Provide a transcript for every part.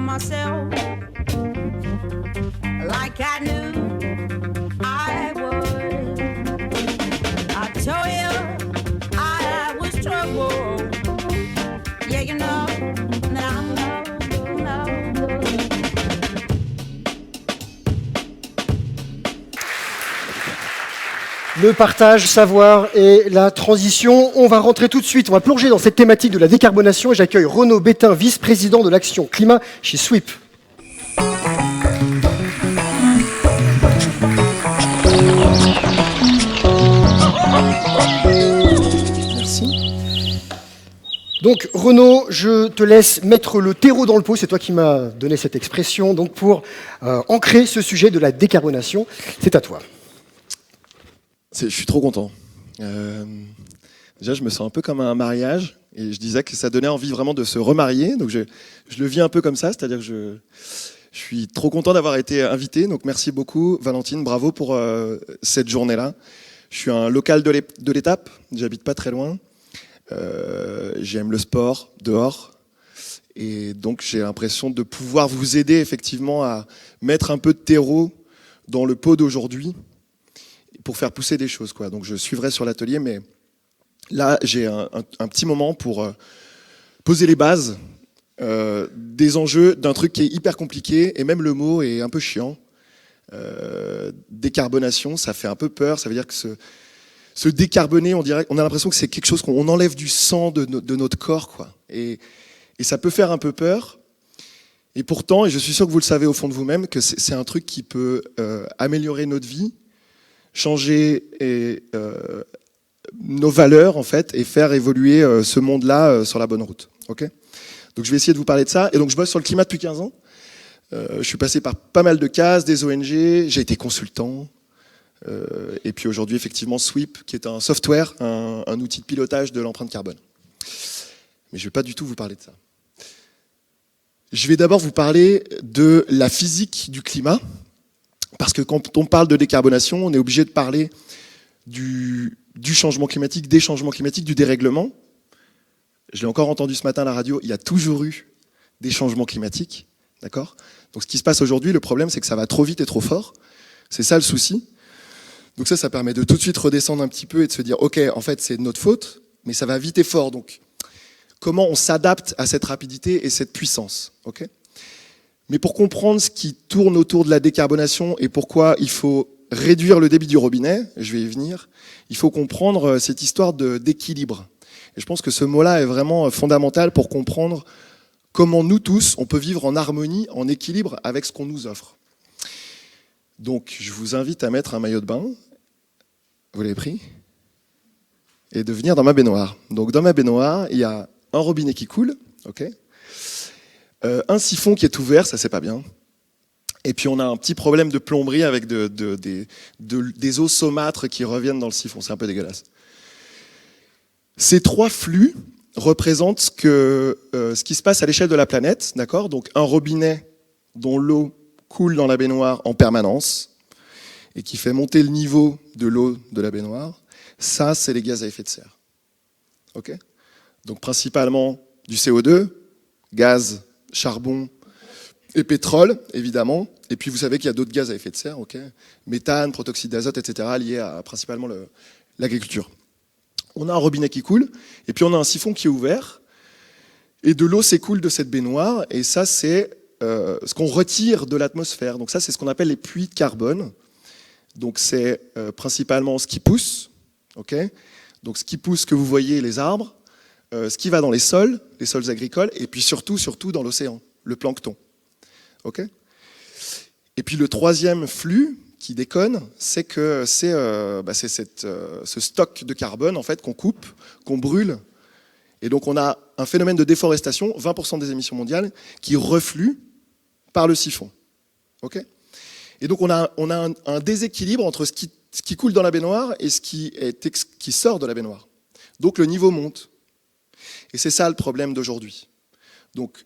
myself like I knew I would. I told you I was trouble. Yeah, you know, now no. Le partage, savoir et la transition. On va rentrer tout de suite, on va plonger dans cette thématique de la décarbonation et j'accueille Renaud Bétain, vice-président de l'Action Climat chez Sweep. Merci. Donc Renaud, je te laisse mettre le terreau dans le pot, c'est toi qui m'as donné cette expression, donc pour ancrer ce sujet de la décarbonation. C'est à toi. Je suis trop content. Déjà, je me sens un peu comme un mariage et je disais que ça donnait envie vraiment de se remarier. Donc, je le vis un peu comme ça, c'est-à-dire que je suis trop content d'avoir été invité. Donc, merci beaucoup, Valentine. Bravo pour cette journée-là. Je suis un local de l'étape. J'habite pas très loin. J'aime le sport dehors. Et donc, j'ai l'impression de pouvoir vous aider effectivement à mettre un peu de terreau dans le pot d'aujourd'hui pour faire pousser des choses, quoi. Donc je suivrai sur l'atelier, mais là j'ai un petit moment pour poser les bases des enjeux d'un truc qui est hyper compliqué, et même le mot est un peu chiant. Décarbonation, ça fait un peu peur, ça veut dire que se décarboner, on a l'impression que c'est quelque chose qu'on enlève du sang de notre corps, quoi. Et ça peut faire un peu peur, et pourtant, et je suis sûr que vous le savez au fond de vous-même, que c'est un truc qui peut améliorer notre vie, changer nos valeurs en fait et faire évoluer ce monde-là sur la bonne route. Okay, donc je vais essayer de vous parler de ça. Et donc je bosse sur le climat depuis 15 ans. Je suis passé par pas mal de cases, des ONG, j'ai été consultant. Et puis aujourd'hui effectivement Sweep, qui est un software, un outil de pilotage de l'empreinte carbone. Mais je ne vais pas du tout vous parler de ça. Je vais d'abord vous parler de la physique du climat. Parce que quand on parle de décarbonation, on est obligé de parler du changement climatique, des changements climatiques, du dérèglement. Je l'ai encore entendu ce matin à la radio, il y a toujours eu des changements climatiques. D'accord ? Donc ce qui se passe aujourd'hui, le problème, c'est que ça va trop vite et trop fort. C'est ça le souci. Donc ça permet de tout de suite redescendre un petit peu et de se dire, ok, en fait, c'est de notre faute, mais ça va vite et fort. Donc comment on s'adapte à cette rapidité et cette puissance ? Ok ? Mais pour comprendre ce qui tourne autour de la décarbonation et pourquoi il faut réduire le débit du robinet, je vais y venir, il faut comprendre cette histoire d'équilibre. Et je pense que ce mot-là est vraiment fondamental pour comprendre comment nous tous, on peut vivre en harmonie, en équilibre avec ce qu'on nous offre. Donc, je vous invite à mettre un maillot de bain, vous l'avez pris, et de venir dans ma baignoire. Donc, dans ma baignoire, il y a un robinet qui coule, ok ? Un siphon qui est ouvert, ça c'est pas bien. Et puis on a un petit problème de plomberie avec des eaux saumâtres qui reviennent dans le siphon, c'est un peu dégueulasse. Ces trois flux représentent ce qui se passe à l'échelle de la planète, d'accord ? Donc un robinet dont l'eau coule dans la baignoire en permanence et qui fait monter le niveau de l'eau de la baignoire, ça c'est les gaz à effet de serre. Ok ? Donc principalement du CO2, gaz, charbon et pétrole, évidemment. Et puis vous savez qu'il y a d'autres gaz à effet de serre, ok, méthane, protoxyde d'azote, etc., liés à principalement l'agriculture. On a un robinet qui coule, et puis on a un siphon qui est ouvert, et de l'eau s'écoule de cette baignoire, et ça c'est ce qu'on retire de l'atmosphère. Donc ça c'est ce qu'on appelle les puits de carbone. Donc c'est principalement ce qui pousse, ok, donc ce qui pousse que vous voyez, les arbres, ce qui va dans les sols agricoles, et puis surtout dans l'océan, le plancton. Okay, et puis le troisième flux qui déconne, c'est que ce stock de carbone en fait, qu'on coupe, qu'on brûle, et donc on a un phénomène de déforestation, 20% des émissions mondiales, qui refluent par le siphon. Okay, et donc on a un déséquilibre entre ce qui coule dans la baignoire et ce qui sort de la baignoire. Donc le niveau monte. Et c'est ça le problème d'aujourd'hui. Donc,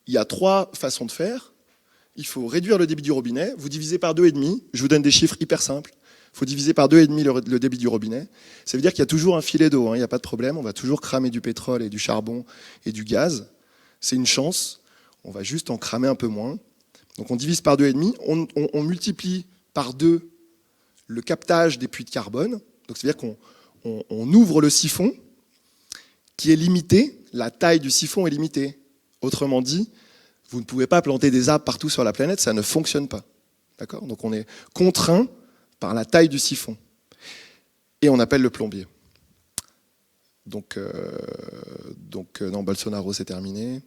il y a trois façons de faire. Il faut réduire le débit du robinet. Vous divisez par 2,5. Je vous donne des chiffres hyper simples. Il faut diviser par 2,5 le débit du robinet. Ça veut dire qu'il y a toujours un filet d'eau. Il n'y a pas de problème. On va toujours cramer du pétrole et du charbon et du gaz. C'est une chance. On va juste en cramer un peu moins. Donc on divise par 2,5. On multiplie par 2 le captage des puits de carbone. Donc c'est-à-dire qu'on ouvre le siphon qui est limité. La taille du siphon est limitée. Autrement dit, vous ne pouvez pas planter des arbres partout sur la planète, ça ne fonctionne pas. D'accord ? Donc on est contraint par la taille du siphon. Et on appelle le plombier. Donc non, Bolsonaro, c'est terminé.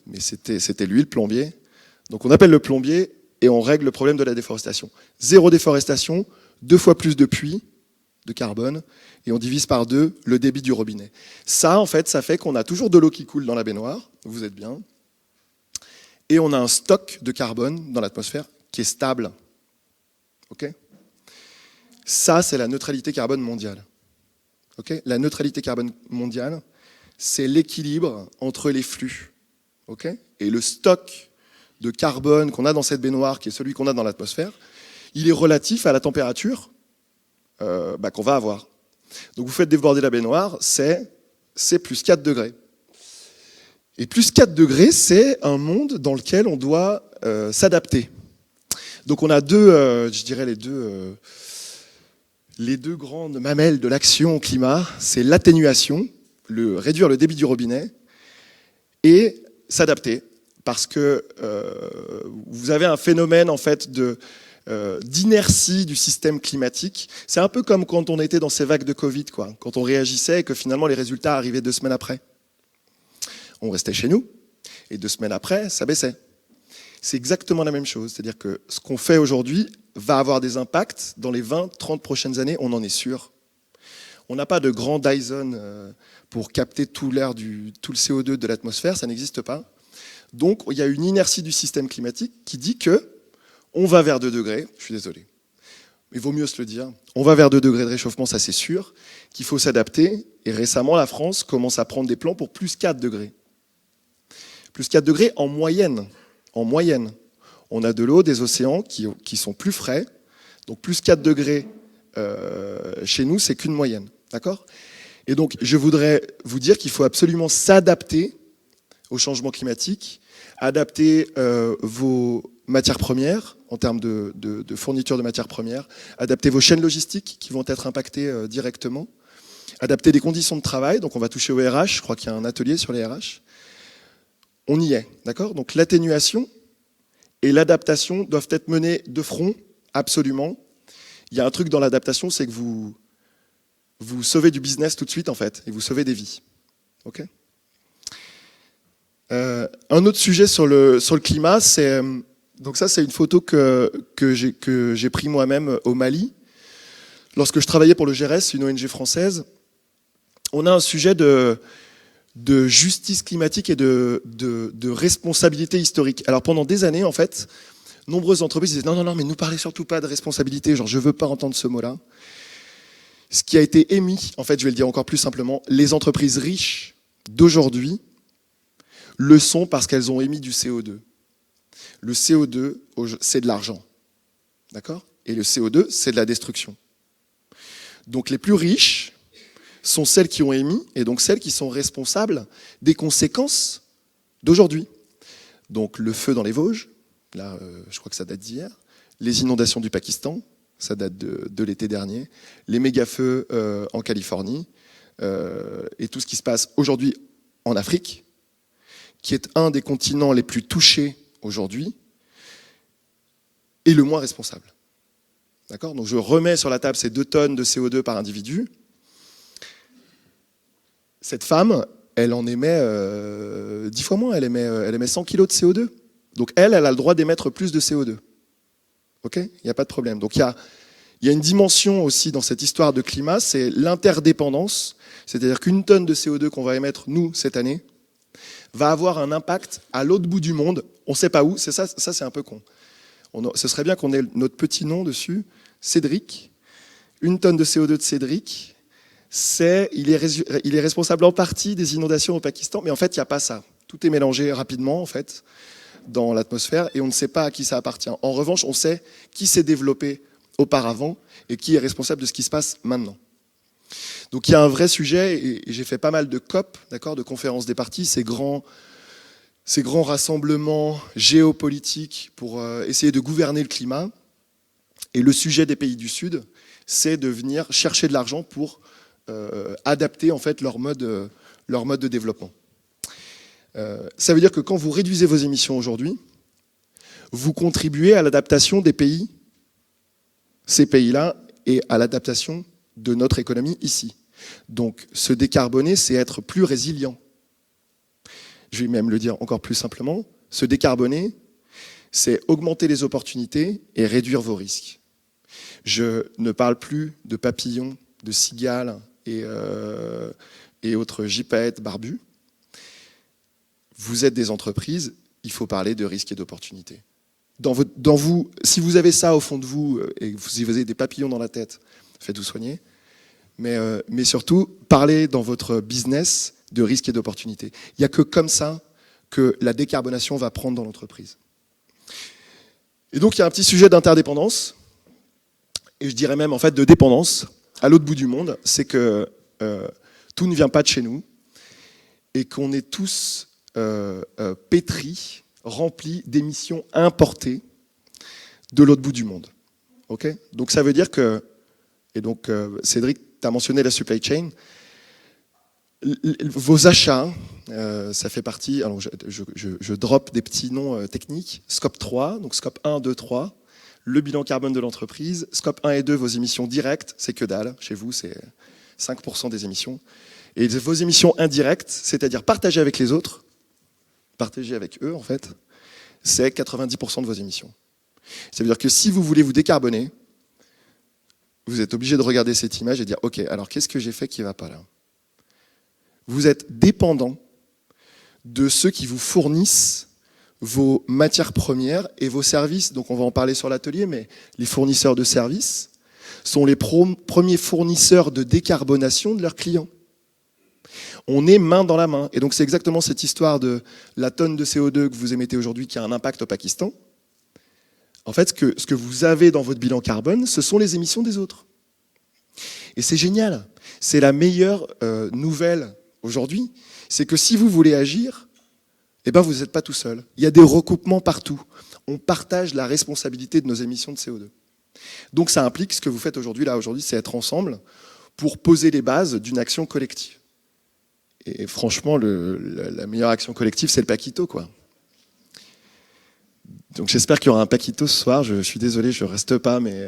Mais c'était lui, le plombier. Donc on appelle le plombier et on règle le problème de la déforestation. 0 déforestation, 2 fois plus de puits de carbone, et on divise par 2 le débit du robinet. Ça, en fait, ça fait qu'on a toujours de l'eau qui coule dans la baignoire, vous êtes bien, et on a un stock de carbone dans l'atmosphère qui est stable. Ok ? Ça, c'est la neutralité carbone mondiale. Okay ? La neutralité carbone mondiale, c'est l'équilibre entre les flux. Okay ? Et le stock de carbone qu'on a dans cette baignoire, qui est celui qu'on a dans l'atmosphère, il est relatif à la température qu'on va avoir. Donc vous faites déborder la baignoire, c'est plus 4 degrés. Et plus 4 degrés, c'est un monde dans lequel on doit s'adapter. Donc on a les deux grandes mamelles de l'action au climat, c'est l'atténuation, réduire le débit du robinet, et s'adapter. Parce que vous avez un phénomène en fait d'inertie du système climatique. C'est un peu comme quand on était dans ces vagues de Covid, quoi. Quand on réagissait et que finalement les résultats arrivaient 2 semaines après. On restait chez nous, et 2 semaines après, ça baissait. C'est exactement la même chose. C'est-à-dire que ce qu'on fait aujourd'hui va avoir des impacts dans les 20-30 prochaines années, on en est sûr. On n'a pas de grand Dyson pour capter tout le CO2 de l'atmosphère, ça n'existe pas. Donc il y a une inertie du système climatique qui dit que on va vers 2 degrés, je suis désolé, mais il vaut mieux se le dire, on va vers 2 degrés de réchauffement, ça c'est sûr, qu'il faut s'adapter, et récemment la France commence à prendre des plans pour plus 4 degrés. Plus 4 degrés en moyenne. En moyenne. On a de l'eau, des océans qui sont plus frais, donc plus 4 degrés chez nous, c'est qu'une moyenne. D'accord ? Et donc je voudrais vous dire qu'il faut absolument s'adapter au changement climatique, adapter vos matières premières en termes de fourniture de matières premières, adapter vos chaînes logistiques qui vont être impactées directement, adapter les conditions de travail, donc on va toucher au RH, je crois qu'il y a un atelier sur les RH. On y est, d'accord ? Donc l'atténuation et l'adaptation doivent être menées de front, absolument. Il y a un truc dans l'adaptation, c'est que vous sauvez du business tout de suite, en fait, et vous sauvez des vies. Ok ? Un autre sujet sur le climat, c'est donc ça, c'est une photo que j'ai pris moi-même au Mali. Lorsque je travaillais pour le GRS, une ONG française, on a un sujet de justice climatique et de responsabilité historique. Alors pendant des années, en fait, nombreuses entreprises disaient non, mais nous parlez surtout pas de responsabilité, genre je veux pas entendre ce mot-là. Ce qui a été émis, en fait, je vais le dire encore plus simplement, les entreprises riches d'aujourd'hui le sont parce qu'elles ont émis du CO2. Le CO2, c'est de l'argent. D'accord ? Et le CO2, c'est de la destruction. Donc les plus riches sont celles qui ont émis, et donc celles qui sont responsables des conséquences d'aujourd'hui. Donc le feu dans les Vosges, là je crois que ça date d'hier, les inondations du Pakistan, ça date de l'été dernier, les méga-feux en Californie, et tout ce qui se passe aujourd'hui en Afrique, qui est un des continents les plus touchés aujourd'hui, et le moins responsable. D'accord ? Donc je remets sur la table ces 2 tonnes de CO2 par individu. Cette femme, elle en émet 10 fois moins, elle émet 100 kg de CO2. Donc elle a le droit d'émettre plus de CO2. Ok ? Il n'y a pas de problème. Donc il y a une dimension aussi dans cette histoire de climat, c'est l'interdépendance. C'est-à-dire qu'une tonne de CO2 qu'on va émettre, nous, cette année, va avoir un impact à l'autre bout du monde. On ne sait pas où, ça c'est un peu con. Ce serait bien qu'on ait notre petit nom dessus, Cédric. Une tonne de CO2 de Cédric, il est responsable en partie des inondations au Pakistan, mais en fait, il n'y a pas ça. Tout est mélangé rapidement, en fait, dans l'atmosphère, et on ne sait pas à qui ça appartient. En revanche, on sait qui s'est développé auparavant et qui est responsable de ce qui se passe maintenant. Donc il y a un vrai sujet, et j'ai fait pas mal de COP, d'accord, de conférences des parties, ces grands ces grands rassemblements géopolitiques pour essayer de gouverner le climat. Et le sujet des pays du Sud, c'est de venir chercher de l'argent pour adapter en fait leur mode de développement. Ça veut dire que quand vous réduisez vos émissions aujourd'hui, vous contribuez à l'adaptation des pays, ces pays-là, et à l'adaptation de notre économie ici. Donc se décarboner, c'est être plus résilient. Je vais même le dire encore plus simplement, se décarboner, c'est augmenter les opportunités et réduire vos risques. Je ne parle plus de papillons, de cigales et autres gypaètes barbus. Vous êtes des entreprises, il faut parler de risques et d'opportunités. Si vous avez ça au fond de vous et que vous avez des papillons dans la tête, faites-vous soigner. Mais surtout, parlez dans votre business de risques et d'opportunités. Il n'y a que comme ça que la décarbonation va prendre dans l'entreprise. Et donc, il y a un petit sujet d'interdépendance, et je dirais même en fait de dépendance, à l'autre bout du monde, c'est que tout ne vient pas de chez nous, et qu'on est tous pétris, remplis d'émissions importées de l'autre bout du monde. Okay ? Donc ça veut dire que, et donc Cédric, tu as mentionné la supply chain, vos achats, ça fait partie, alors je drop des petits noms techniques, Scope 3, donc Scope 1, 2, 3, le bilan carbone de l'entreprise, Scope 1 et 2, vos émissions directes, c'est que dalle, chez vous c'est 5% des émissions, et vos émissions indirectes, c'est-à-dire partagées avec les autres, partagées avec eux en fait, c'est 90% de vos émissions. Ça veut dire que si vous voulez vous décarboner, vous êtes obligé de regarder cette image et dire « Ok, alors qu'est-ce que j'ai fait qui ne va pas là ?» Vous êtes dépendant de ceux qui vous fournissent vos matières premières et vos services. Donc on va en parler sur l'atelier, mais les fournisseurs de services sont les premiers fournisseurs de décarbonation de leurs clients. On est main dans la main. Et donc c'est exactement cette histoire de la tonne de CO2 que vous émettez aujourd'hui qui a un impact au Pakistan. En fait, ce que vous avez dans votre bilan carbone, ce sont les émissions des autres. Et c'est génial. C'est la meilleure nouvelle aujourd'hui. C'est que si vous voulez agir, eh ben vous n'êtes pas tout seul. Il y a des recoupements partout. On partage la responsabilité de nos émissions de CO2. Donc ça implique ce que vous faites aujourd'hui, c'est être ensemble pour poser les bases d'une action collective. Et franchement, la meilleure action collective, c'est le Paquito, quoi. Donc j'espère qu'il y aura un Paquito ce soir. Je suis désolé, je ne reste pas, mais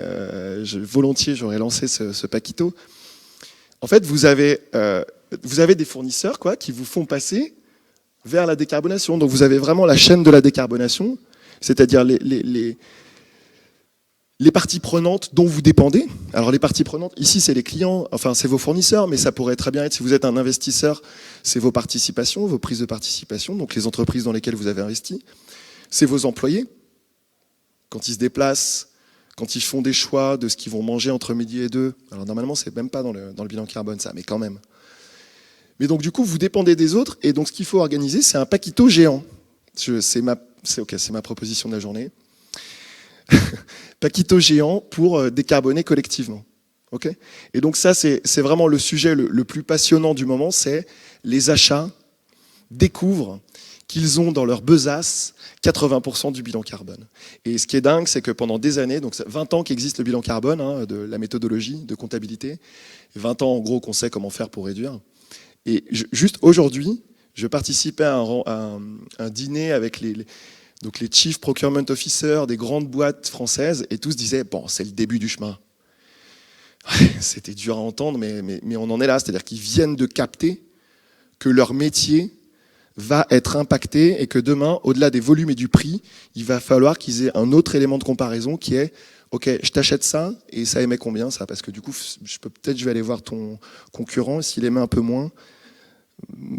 volontiers, j'aurais lancé ce Paquito. En fait, vous avez des fournisseurs quoi, qui vous font passer vers la décarbonation. Donc vous avez vraiment la chaîne de la décarbonation, c'est-à-dire les parties prenantes dont vous dépendez. Alors les parties prenantes, ici c'est les clients, enfin c'est vos fournisseurs, mais ça pourrait très bien être, si vous êtes un investisseur, c'est vos participations, vos prises de participation, donc les entreprises dans lesquelles vous avez investi. C'est vos employés, quand ils se déplacent, quand ils font des choix de ce qu'ils vont manger entre midi et 2. Alors normalement, c'est même pas dans le bilan carbone, ça, mais quand même. Mais donc du coup, vous dépendez des autres, et donc ce qu'il faut organiser, c'est un Paquito géant. C'est ma proposition de la journée. Paquito géant pour décarboner collectivement. Okay ? Et donc ça, c'est vraiment le sujet le plus passionnant du moment, c'est les achats découvrent qu'ils ont dans leur besace 80% du bilan carbone. Et ce qui est dingue, c'est que pendant des années, donc 20 ans qu'existe le bilan carbone, de la méthodologie de comptabilité, 20 ans en gros qu'on sait comment faire pour réduire. Et juste aujourd'hui, je participais à un dîner avec les Chief Procurement Officers des grandes boîtes françaises, et tous disaient, bon, c'est le début du chemin. Ouais, c'était dur à entendre, mais on en est là, c'est-à-dire qu'ils viennent de capter que leur métier va être impacté et que demain, au-delà des volumes et du prix, il va falloir qu'ils aient un autre élément de comparaison qui est « Ok, je t'achète ça et ça émet combien ça ?» Parce que du coup, je vais aller voir ton concurrent, s'il émet un peu moins,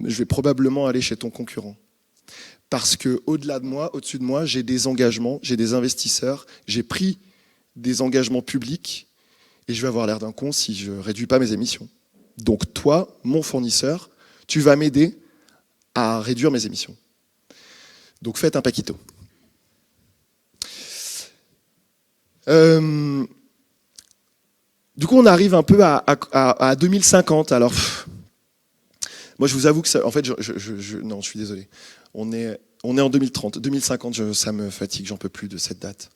je vais probablement aller chez ton concurrent. Parce que au-delà de moi, au-dessus de moi, j'ai des engagements, j'ai des investisseurs, j'ai pris des engagements publics et je vais avoir l'air d'un con si je ne réduis pas mes émissions. Donc toi, mon fournisseur, tu vas m'aider à réduire mes émissions. Donc faites un Paquito. Du coup, on arrive un peu à 2050. Alors, moi, je vous avoue que ça, en fait, non, je suis désolé. On est On est en 2030. 2050, ça me fatigue, j'en peux plus de cette date.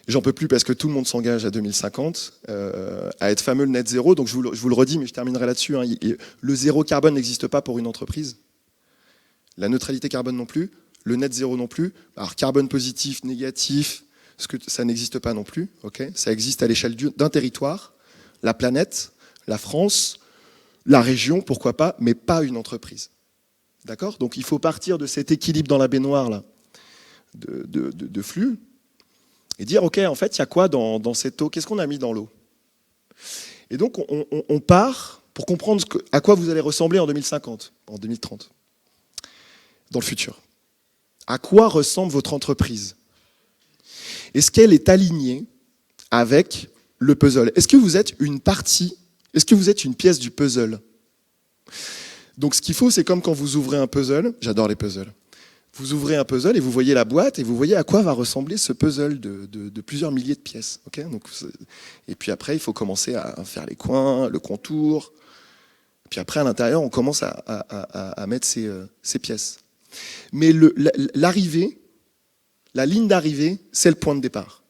J'en peux plus parce que tout le monde s'engage à 2050, à être fameux le net zéro. Donc je vous le redis, mais je terminerai là-dessus. Hein. Le zéro carbone n'existe pas pour une entreprise. La neutralité carbone non plus. Le net zéro non plus. Alors carbone positif, négatif, ça n'existe pas non plus. Okay, ça existe à l'échelle d'un territoire, la planète, la France, la région, pourquoi pas, mais pas une entreprise. D'accord ? Donc il faut partir de cet équilibre dans la baignoire là, de flux. Et dire, OK, en fait, il y a quoi dans cette eau ? Qu'est-ce qu'on a mis dans l'eau ? Et donc, on part pour comprendre à quoi vous allez ressembler en 2050, en 2030, dans le futur. À quoi ressemble votre entreprise ? Est-ce qu'elle est alignée avec le puzzle ? Est-ce que vous êtes une partie ? Est-ce que vous êtes une pièce du puzzle ? Donc, ce qu'il faut, c'est comme quand vous ouvrez un puzzle. J'adore les puzzles. Vous ouvrez un puzzle et vous voyez la boîte et vous voyez à quoi va ressembler ce puzzle de plusieurs milliers de pièces. Okay ? Donc, et puis après, il faut commencer à faire les coins, le contour. Et puis après, à l'intérieur, on commence à mettre ces pièces. Mais l'arrivée, la ligne d'arrivée, c'est le point de départ.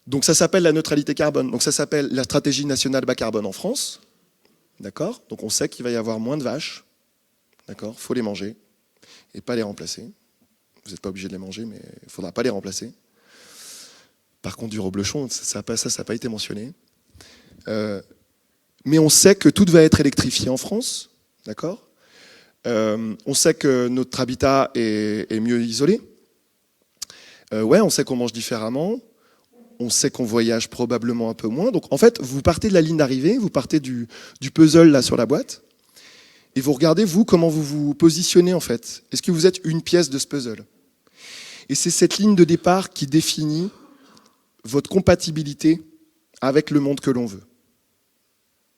Donc ça s'appelle la neutralité carbone. Donc ça s'appelle la stratégie nationale bas carbone en France. D'accord ? Donc on sait qu'il va y avoir moins de vaches. D'accord ? Il faut les manger. Et pas les remplacer. Vous n'êtes pas obligé de les manger, mais il ne faudra pas les remplacer. Par contre, du reblochon, ça n'a pas été mentionné. Mais on sait que tout va être électrifié en France, d'accord ? On sait que notre habitat est mieux isolé. On sait qu'on mange différemment. On sait qu'on voyage probablement un peu moins. Donc, en fait, vous partez de la ligne d'arrivée, vous partez du puzzle là sur la boîte. Et vous regardez, vous, comment vous vous positionnez, en fait. Est-ce que vous êtes une pièce de ce puzzle ? Et c'est cette ligne de départ qui définit votre compatibilité avec le monde que l'on veut.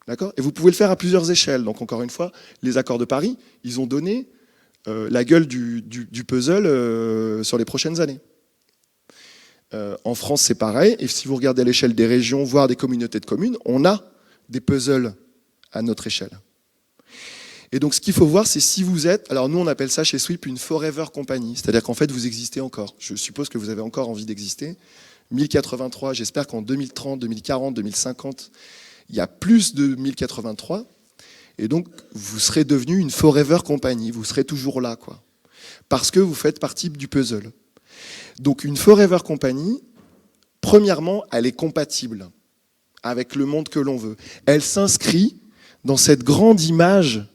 D'accord ? Et vous pouvez le faire à plusieurs échelles. Donc, encore une fois, les accords de Paris, ils ont donné la gueule du puzzle sur les prochaines années. En France, c'est pareil. Et si vous regardez à l'échelle des régions, voire des communautés de communes, on a des puzzles à notre échelle. Et donc, ce qu'il faut voir, c'est si vous êtes... Alors, nous, on appelle ça chez Sweep une forever company. C'est-à-dire qu'en fait, vous existez encore. Je suppose que vous avez encore envie d'exister. 1083, j'espère qu'en 2030, 2040, 2050, il y a plus de 1083. Et donc, vous serez devenu une forever company. Vous serez toujours là, quoi. Parce que vous faites partie du puzzle. Donc, une forever company, premièrement, elle est compatible avec le monde que l'on veut. Elle s'inscrit dans cette grande image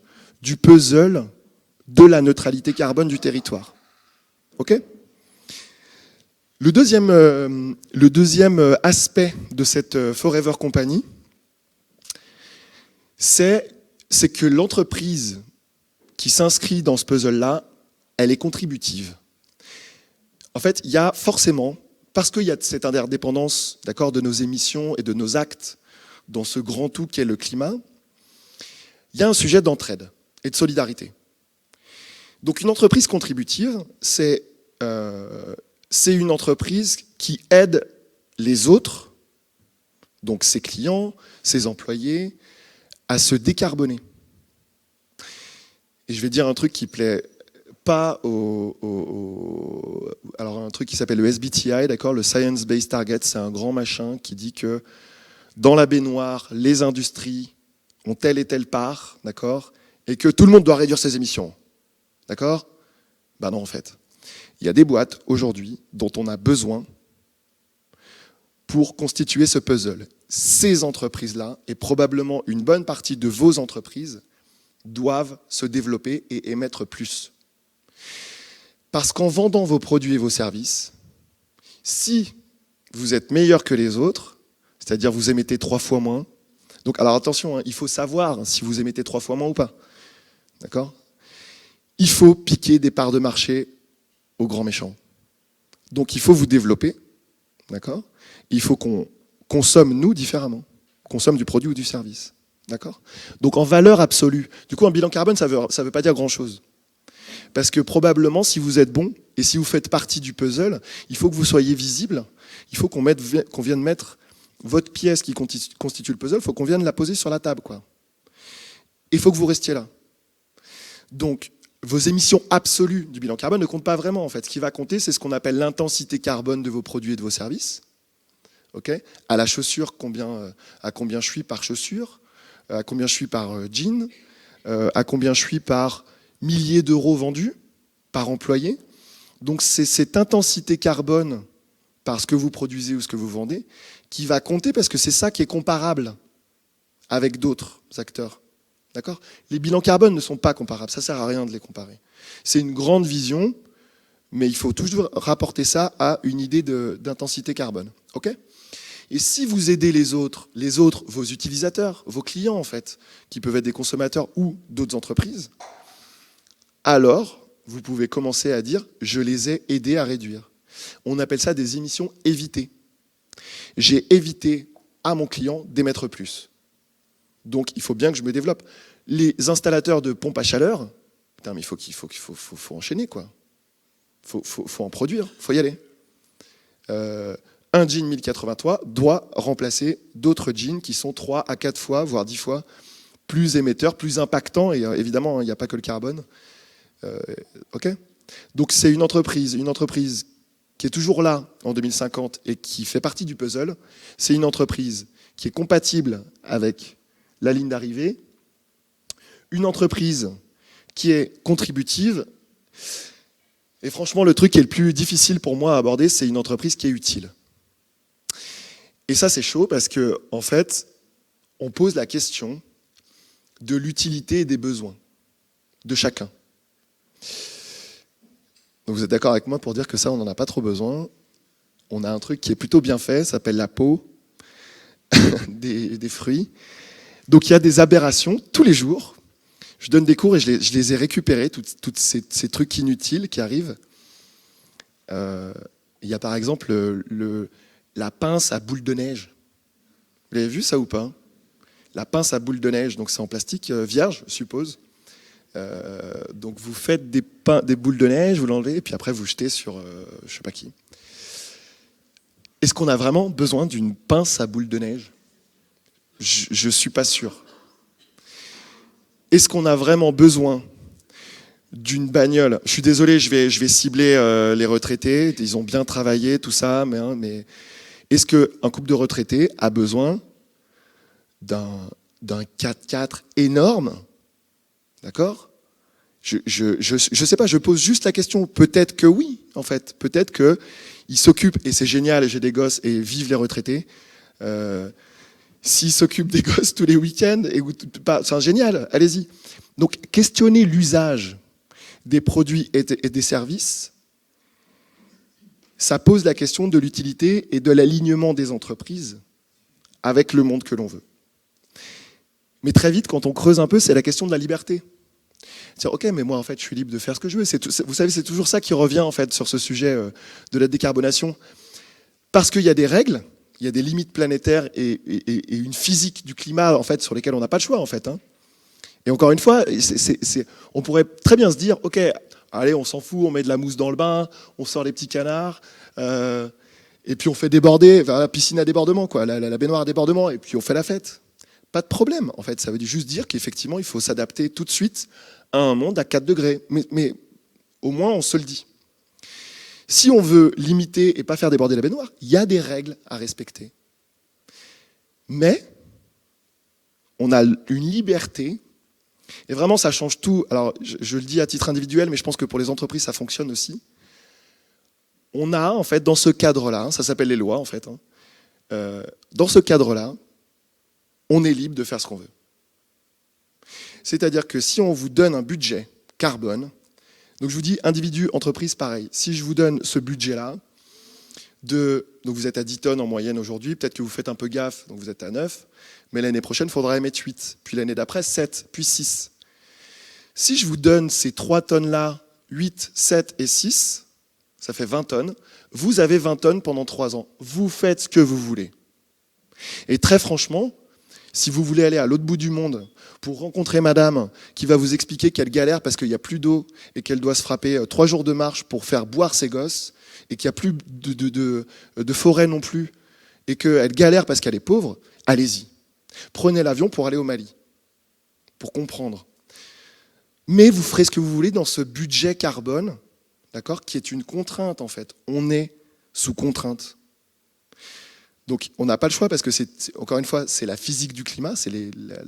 du puzzle de la neutralité carbone du territoire. OK ? Le deuxième aspect de cette Forever Company, c'est que l'entreprise qui s'inscrit dans ce puzzle-là, elle est contributive. En fait, il y a forcément, parce qu'il y a cette interdépendance, d'accord, de nos émissions et de nos actes dans ce grand tout qu'est le climat, il y a un sujet d'entraide et de solidarité. Donc une entreprise contributive, c'est une entreprise qui aide les autres, donc ses clients, ses employés, à se décarboner. Et je vais dire un truc qui plaît pas alors un truc qui s'appelle le SBTI, d'accord, le Science Based Target, c'est un grand machin qui dit que dans la baignoire, les industries ont telle et telle part, d'accord, et que tout le monde doit réduire ses émissions. D'accord ? Ben non, en fait. Il y a des boîtes, aujourd'hui, dont on a besoin pour constituer ce puzzle. Ces entreprises-là, et probablement une bonne partie de vos entreprises, doivent se développer et émettre plus. Parce qu'en vendant vos produits et vos services, si vous êtes meilleur que les autres, c'est-à-dire vous émettez 3 fois moins, donc alors attention, hein, il faut savoir si vous émettez 3 fois moins ou pas. D'accord ? Il faut piquer des parts de marché aux grands méchants. Donc il faut vous développer, d'accord ? Il faut qu'on consomme, nous, différemment. Consomme du produit ou du service. D'accord ? Donc en valeur absolue. Du coup, un bilan carbone, ça veut pas dire grand-chose. Parce que probablement, si vous êtes bon, et si vous faites partie du puzzle, il faut que vous soyez visible. Il faut qu'on vienne mettre votre pièce qui constitue le puzzle, il faut qu'on vienne la poser sur la table, quoi. Il faut que vous restiez là. Donc, vos émissions absolues du bilan carbone ne comptent pas vraiment. En fait, ce qui va compter, c'est ce qu'on appelle l'intensité carbone de vos produits et de vos services. Okay, à la chaussure, à combien je suis par chaussure, à combien je suis par jean, à combien je suis par milliers d'euros vendus par employé. Donc c'est cette intensité carbone par ce que vous produisez ou ce que vous vendez qui va compter parce que c'est ça qui est comparable avec d'autres acteurs. D'accord ? Les bilans carbone ne sont pas comparables, ça ne sert à rien de les comparer. C'est une grande vision, mais il faut toujours rapporter ça à une idée d'intensité carbone. Ok ? Et si vous aidez les autres, vos utilisateurs, vos clients en fait, qui peuvent être des consommateurs ou d'autres entreprises, alors vous pouvez commencer à dire « je les ai aidés à réduire ». On appelle ça des émissions évitées. J'ai évité à mon client d'émettre plus. Donc il faut bien que je me développe. Les installateurs de pompes à chaleur, putain, mais il faut enchaîner quoi. Faut en produire, faut y aller. Un jean 1083 doit remplacer d'autres jeans qui sont 3 à 4 fois, voire 10 fois plus émetteurs, plus impactants, et évidemment, il n'y a pas que le carbone. Ok ? Donc c'est une entreprise qui est toujours là en 2050 et qui fait partie du puzzle. C'est une entreprise qui est compatible avec la ligne d'arrivée, une entreprise qui est contributive, et franchement, le truc qui est le plus difficile pour moi à aborder, c'est une entreprise qui est utile. Et ça, c'est chaud parce que, en fait, on pose la question de l'utilité et des besoins de chacun. Donc vous êtes d'accord avec moi pour dire que ça, on n'en a pas trop besoin. On a un truc qui est plutôt bien fait, ça s'appelle la peau des fruits. Donc il y a des aberrations tous les jours. Je donne des cours et je les ai récupérés, tous ces trucs inutiles qui arrivent. Il y a par exemple la pince à boule de neige. Vous l'avez vu ça ou pas ? La pince à boule de neige, donc c'est en plastique vierge, je suppose. Donc vous faites des boules de neige, vous l'enlevez, et puis après vous jetez sur je sais pas qui. Est-ce qu'on a vraiment besoin d'une pince à boule de neige ? Je suis pas sûr. Est-ce qu'on a vraiment besoin d'une bagnole ? Je suis désolé, je vais cibler les retraités, ils ont bien travaillé, tout ça, mais est-ce qu'un couple de retraités a besoin d'un 4x4 énorme ? D'accord ? Je sais pas, je pose juste la question. Peut-être que oui, en fait. Peut-être qu'ils s'occupent, et c'est génial, et j'ai des gosses, et vive les retraités. S'ils s'occupent des gosses tous les week-ends, c'est génial, allez-y. Donc, questionner l'usage des produits et des services, ça pose la question de l'utilité et de l'alignement des entreprises avec le monde que l'on veut. Mais très vite, quand on creuse un peu, c'est la question de la liberté. C'est-à-dire, ok, mais moi, en fait, je suis libre de faire ce que je veux. Vous savez, c'est toujours ça qui revient, en fait, sur ce sujet de la décarbonation. Parce qu'il y a des règles, il y a des limites planétaires et une physique du climat, en fait, sur lesquelles on n'a pas le choix, en fait. Et encore une fois, on pourrait très bien se dire, ok, allez, on s'en fout, on met de la mousse dans le bain, on sort les petits canards, et puis on fait déborder, la piscine à débordement, quoi, la baignoire à débordement, et puis on fait la fête. Pas de problème, en fait. Ça veut juste dire qu'effectivement, il faut s'adapter tout de suite à un monde à 4 degrés. Mais au moins, on se le dit. Si on veut limiter et pas faire déborder la baignoire, il y a des règles à respecter. Mais on a une liberté, et vraiment, ça change tout. Alors, je le dis à titre individuel, mais je pense que pour les entreprises, ça fonctionne aussi. On a, en fait, dans ce cadre-là, ça s'appelle les lois, en fait, dans ce cadre-là, on est libre de faire ce qu'on veut. C'est-à-dire que si on vous donne un budget carbone, donc je vous dis individu, entreprise, pareil. Si je vous donne ce budget-là, donc vous êtes à 10 tonnes en moyenne aujourd'hui, peut-être que vous faites un peu gaffe, donc vous êtes à 9, mais l'année prochaine, il faudra émettre 8, puis l'année d'après, 7, puis 6. Si je vous donne ces 3 tonnes-là, 8, 7 et 6, ça fait 20 tonnes, vous avez 20 tonnes pendant 3 ans. Vous faites ce que vous voulez. Et très franchement, si vous voulez aller à l'autre bout du monde pour rencontrer madame qui va vous expliquer qu'elle galère parce qu'il n'y a plus d'eau et qu'elle doit se frapper 3 jours de marche pour faire boire ses gosses et qu'il n'y a plus de forêt non plus et qu'elle galère parce qu'elle est pauvre, allez-y. Prenez l'avion pour aller au Mali, pour comprendre. Mais vous ferez ce que vous voulez dans ce budget carbone, d'accord, qui est une contrainte en fait. On est sous contrainte. Donc on n'a pas le choix parce que encore une fois, c'est la physique du climat, c'est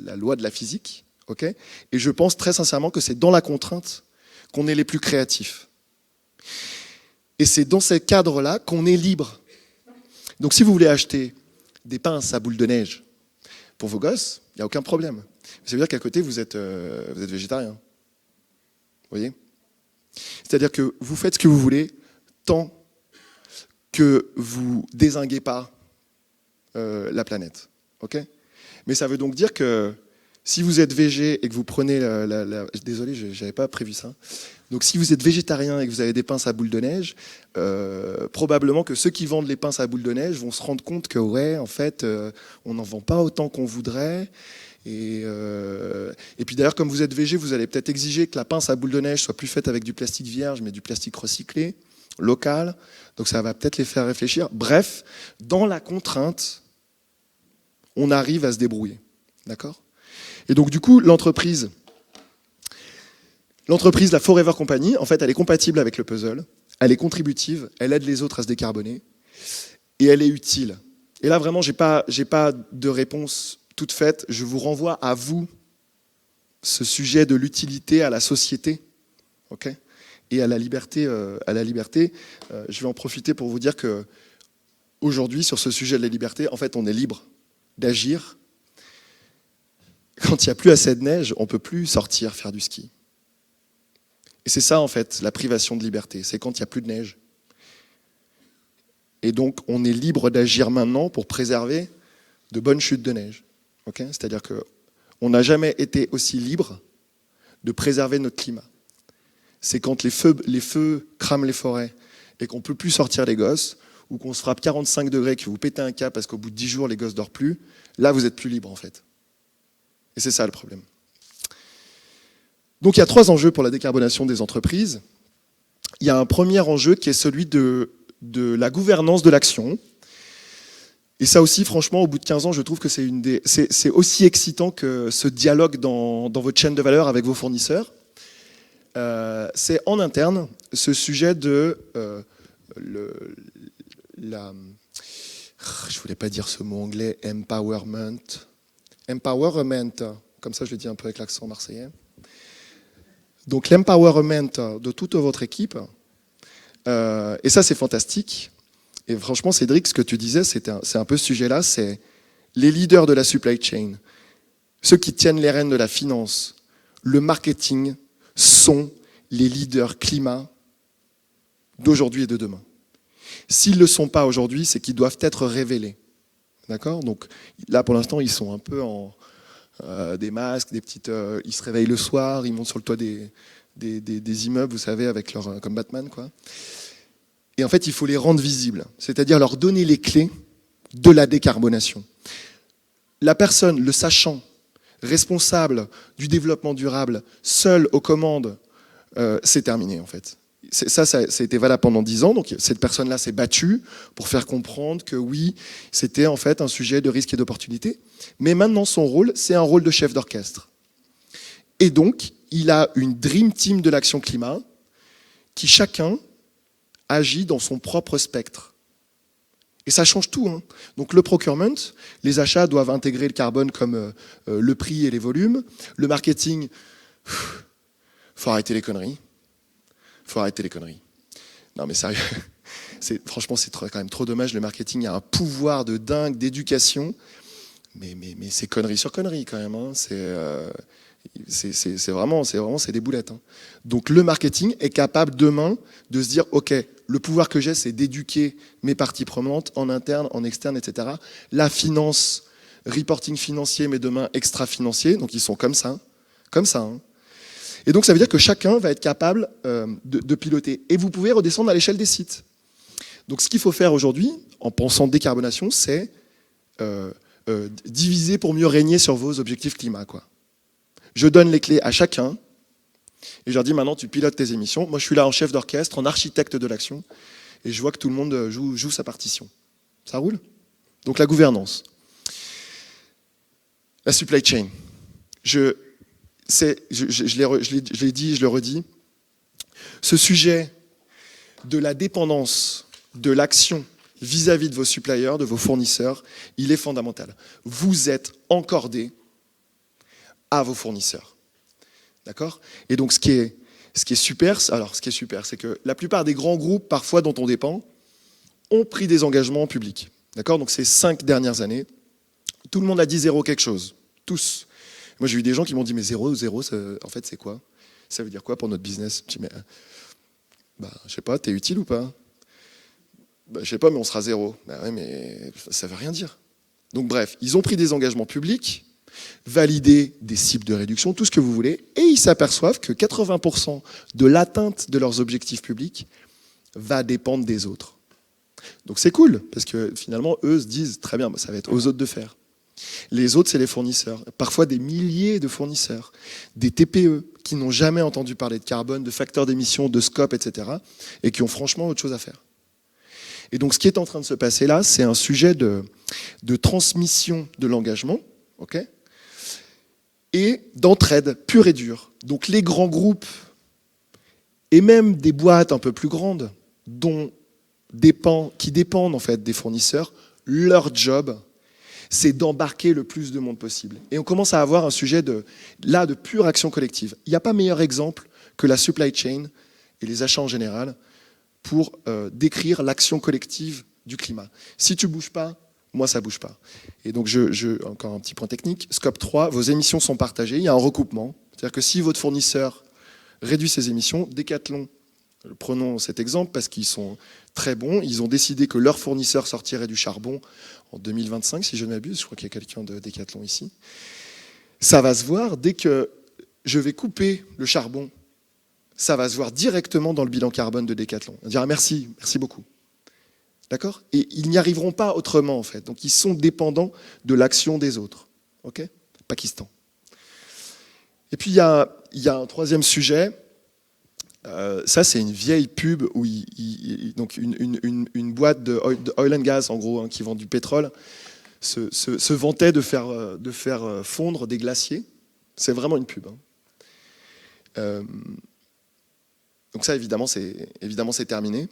la loi de la physique, ok. Et je pense très sincèrement que c'est dans la contrainte qu'on est les plus créatifs. Et c'est dans ces cadres-là qu'on est libre. Donc si vous voulez acheter des pinces à boules de neige pour vos gosses, il n'y a aucun problème. Ça veut dire qu'à côté, vous êtes végétarien. Vous voyez ? C'est-à-dire que vous faites ce que vous voulez tant que vous dézinguez pas la planète. Ok ? Mais ça veut donc dire que si vous êtes végé et que vous prenez désolé, j'avais pas prévu ça. Donc si vous êtes végétarien et que vous avez des pinces à boules de neige, probablement que ceux qui vendent les pinces à boules de neige vont se rendre compte que ouais, en fait, on n'en vend pas autant qu'on voudrait. Et puis d'ailleurs, comme vous êtes végé, vous allez peut-être exiger que la pince à boules de neige soit plus faite avec du plastique vierge, mais du plastique recyclé, local. Donc ça va peut-être les faire réfléchir. Bref, dans la contrainte, on arrive à se débrouiller. D'accord ? Et donc du coup, l'entreprise, la Forever Company, en fait, elle est compatible avec le puzzle, elle est contributive, elle aide les autres à se décarboner, et elle est utile. Et là, vraiment, j'ai pas de réponse toute faite. Je vous renvoie à vous ce sujet de l'utilité à la société, ok, et à la liberté. Je vais en profiter pour vous dire que aujourd'hui, sur ce sujet de la liberté, en fait, on est libre d'agir. Quand il n'y a plus assez de neige, on ne peut plus sortir faire du ski. Et c'est ça, en fait, la privation de liberté. C'est quand il n'y a plus de neige. Et donc, on est libre d'agir maintenant pour préserver de bonnes chutes de neige. Okay ? C'est-à-dire qu'on n'a jamais été aussi libre de préserver notre climat. C'est quand les feux crament les forêts et qu'on ne peut plus sortir les gosses, ou qu'on se frappe 45 degrés, que vous pétez un câble parce qu'au bout de 10 jours, les gosses ne dorment plus. Là, vous êtes plus libre, en fait. Et c'est ça le problème. Donc il y a 3 enjeux pour la décarbonation des entreprises. Il y a un premier enjeu qui est celui de la gouvernance de l'action. Et ça aussi, franchement, au bout de 15 ans, je trouve que c'est aussi excitant que ce dialogue dans votre chaîne de valeur avec vos fournisseurs. C'est en interne ce sujet de je voulais pas dire ce mot anglais, empowerment, comme ça je le dis un peu avec l'accent marseillais. Donc l'empowerment de toute votre équipe, et ça c'est fantastique. Et franchement, Cédric, ce que tu disais, c'est un peu ce sujet-là, c'est les leaders de la supply chain, ceux qui tiennent les rênes de la finance, le marketing, sont les leaders climat d'aujourd'hui et de demain. S'ils ne le sont pas aujourd'hui, c'est qu'ils doivent être révélés. D'accord ? Donc là, pour l'instant, ils sont un peu en des masques, des petites. Ils se réveillent le soir, ils montent sur le toit des immeubles, vous savez, avec comme Batman, quoi. Et en fait, il faut les rendre visibles, c'est-à-dire leur donner les clés de la décarbonation. La personne, le sachant, responsable du développement durable, seul aux commandes, c'est terminé, en fait. Ça a été valable pendant 10 ans, donc cette personne-là s'est battue pour faire comprendre que oui, c'était en fait un sujet de risque et d'opportunité. Mais maintenant, son rôle, c'est un rôle de chef d'orchestre. Et donc, il a une dream team de l'action climat qui chacun agit dans son propre spectre. Et ça change tout. Hein. Donc le procurement, les achats doivent intégrer le carbone comme le prix et les volumes. Le marketing, faut arrêter les conneries. Non mais sérieux, franchement c'est quand même trop dommage. Le marketing a un pouvoir de dingue d'éducation, mais c'est conneries sur conneries quand même. Hein. C'est vraiment des boulettes. Hein. Donc le marketing est capable demain de se dire ok, le pouvoir que j'ai c'est d'éduquer mes parties prenantes en interne, en externe, etc. La finance, reporting financier, mais demain extra-financier, donc ils sont comme ça. Hein. Et donc ça veut dire que chacun va être capable de piloter. Et vous pouvez redescendre à l'échelle des sites. Donc ce qu'il faut faire aujourd'hui, en pensant décarbonation, c'est diviser pour mieux régner sur vos objectifs climat, quoi. Je donne les clés à chacun, et je leur dis maintenant tu pilotes tes émissions. Moi je suis là en chef d'orchestre, en architecte de l'action, et je vois que tout le monde joue sa partition. Ça roule ? Donc la gouvernance. La supply chain. je l'ai dit, je le redis, ce sujet de la dépendance, de l'action vis-à-vis de vos suppliers, de vos fournisseurs, il est fondamental. Vous êtes encordés à vos fournisseurs. D'accord ? Et donc, ce qui est super, c'est que la plupart des grands groupes, parfois dont on dépend, ont pris des engagements publics. D'accord ? Donc, ces 5 dernières années, tout le monde a dit zéro quelque chose. Tous. Moi, j'ai eu des gens qui m'ont dit, mais zéro, en fait, c'est quoi ? Ça veut dire quoi pour notre business ? Je dis, mais, je sais pas, t'es utile ou pas ? Je sais pas, mais on sera zéro. Ouais, mais ça veut rien dire. Donc, bref, ils ont pris des engagements publics, validé des cibles de réduction, tout ce que vous voulez, et ils s'aperçoivent que 80% de l'atteinte de leurs objectifs publics va dépendre des autres. Donc c'est cool, parce que finalement, eux se disent, très bien, ça va être aux autres de faire. Les autres, c'est les fournisseurs. Parfois des milliers de fournisseurs, des TPE qui n'ont jamais entendu parler de carbone, de facteurs d'émission, de scope, etc., et qui ont franchement autre chose à faire. Et donc ce qui est en train de se passer là, c'est un sujet de transmission de l'engagement, ok, et d'entraide pure et dure. Donc les grands groupes, et même des boîtes un peu plus grandes, qui dépendent en fait des fournisseurs, leur job, c'est d'embarquer le plus de monde possible. Et on commence à avoir un sujet de pure action collective. Il n'y a pas meilleur exemple que la supply chain et les achats en général pour décrire l'action collective du climat. Si tu ne bouges pas, moi, ça ne bouge pas. Et donc, encore un petit point technique, Scope 3, vos émissions sont partagées, il y a un recoupement. C'est-à-dire que si votre fournisseur réduit ses émissions, Decathlon, prenons cet exemple parce qu'ils sont très bons, ils ont décidé que leur fournisseur sortirait du charbon en 2025, si je ne m'abuse, je crois qu'il y a quelqu'un de Decathlon ici. Ça va se voir dès que je vais couper le charbon, ça va se voir directement dans le bilan carbone de Decathlon. On dira merci beaucoup. D'accord ? Et ils n'y arriveront pas autrement, en fait. Donc, ils sont dépendants de l'action des autres. OK ? Pakistan. Et puis, il y a un troisième sujet. Ça, c'est une vieille pub où donc une boîte de oil and gas, en gros, qui vend du pétrole, se vantait de faire fondre des glaciers. C'est vraiment une pub. Donc ça, évidemment, c'est terminé.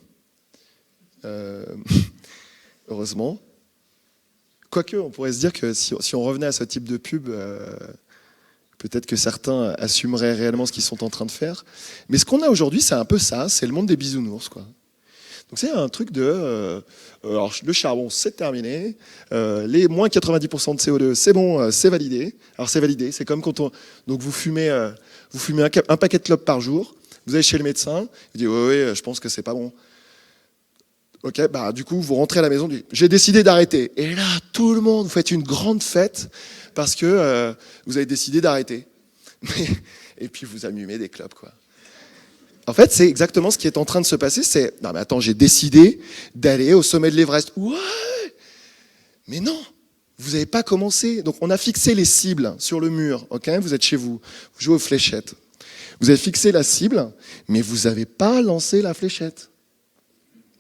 Heureusement. Quoique, on pourrait se dire que si on revenait à ce type de pub, peut-être que certains assumeraient réellement ce qu'ils sont en train de faire. Mais ce qu'on a aujourd'hui, c'est un peu ça, c'est le monde des bisounours, quoi. Donc c'est un truc alors le charbon, c'est terminé, les moins 90% de CO2, c'est bon, c'est validé. Alors c'est validé, c'est comme quand donc vous fumez un paquet de clopes par jour, vous allez chez le médecin, il dit ouais, je pense que c'est pas bon. Ok, du coup, vous rentrez à la maison, vous dites, j'ai décidé d'arrêter. Et là, tout le monde, vous faites une grande fête parce que vous avez décidé d'arrêter. Et puis, vous allumez des clopes, quoi. En fait, c'est exactement ce qui est en train de se passer. C'est, non, mais attends, j'ai décidé d'aller au sommet de l'Everest. Ouais! Mais non, vous n'avez pas commencé. Donc, on a fixé les cibles sur le mur. Ok, vous êtes chez vous, vous jouez aux fléchettes. Vous avez fixé la cible, mais vous n'avez pas lancé la fléchette.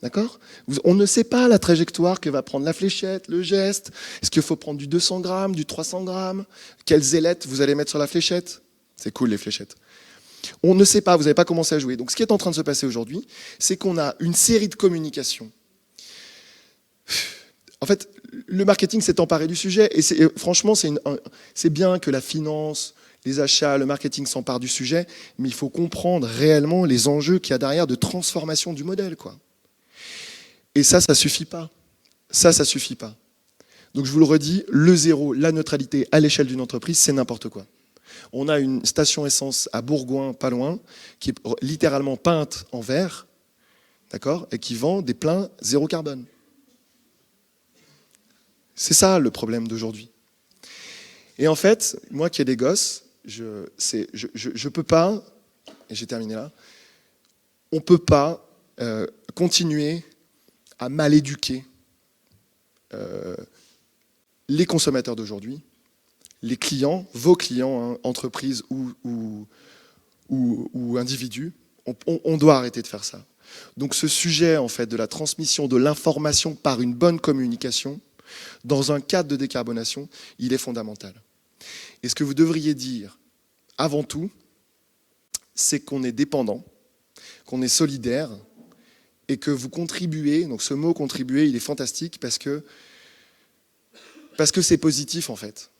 D'accord ? On ne sait pas la trajectoire que va prendre la fléchette, le geste. Est-ce qu'il faut prendre du 200 grammes, du 300 grammes ? Quelles ailettes vous allez mettre sur la fléchette ? C'est cool, les fléchettes. On ne sait pas, vous n'avez pas commencé à jouer. Donc ce qui est en train de se passer aujourd'hui, c'est qu'on a une série de communications. En fait, le marketing s'est emparé du sujet. Et franchement, c'est bien que la finance, les achats, le marketing s'emparent du sujet, mais il faut comprendre réellement les enjeux qu'il y a derrière de transformation du modèle, quoi. Et ça suffit pas. Ça suffit pas. Donc je vous le redis, le zéro, la neutralité à l'échelle d'une entreprise, c'est n'importe quoi. On a une station essence à Bourgoin, pas loin, qui est littéralement peinte en vert, d'accord, et qui vend des pleins zéro carbone. C'est ça le problème d'aujourd'hui. Et en fait, moi qui ai des gosses, je peux pas, et j'ai terminé là, on peut pas continuer à mal éduquer les consommateurs d'aujourd'hui, les clients, vos clients, hein, entreprises ou individus. On doit arrêter de faire ça. Donc ce sujet en fait de la transmission de l'information par une bonne communication dans un cadre de décarbonation, il est fondamental. Et ce que vous devriez dire avant tout, c'est qu'on est dépendant, qu'on est solidaire et que vous contribuez. Donc ce mot contribuer, il est fantastique parce que c'est positif en fait.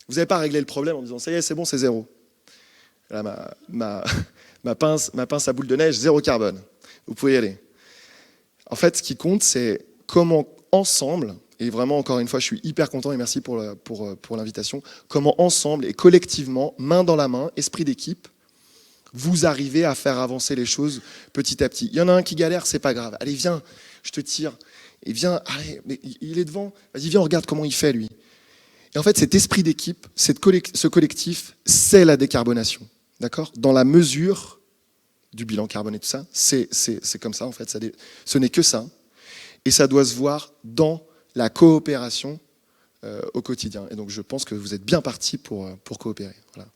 Vous n'avez pas réglé le problème en disant ça y est, c'est bon, c'est zéro. Là, ma pince à boule de neige, 0 carbone. Vous pouvez y aller. En fait, ce qui compte, c'est comment ensemble, et vraiment encore une fois, je suis hyper content et merci pour l'invitation, comment ensemble et collectivement, main dans la main, esprit d'équipe, vous arrivez à faire avancer les choses petit à petit. Il y en a un qui galère, c'est pas grave. Allez, viens, je te tire. Et viens, allez, mais il est devant. Vas-y, viens, on regarde comment il fait, lui. Et en fait, cet esprit d'équipe, ce collectif, c'est la décarbonation. D'accord ? Dans la mesure du bilan carbone et tout ça, c'est comme ça, en fait. Ce n'est que ça. Et ça doit se voir dans la coopération au quotidien. Et donc, je pense que vous êtes bien partis pour coopérer. Voilà.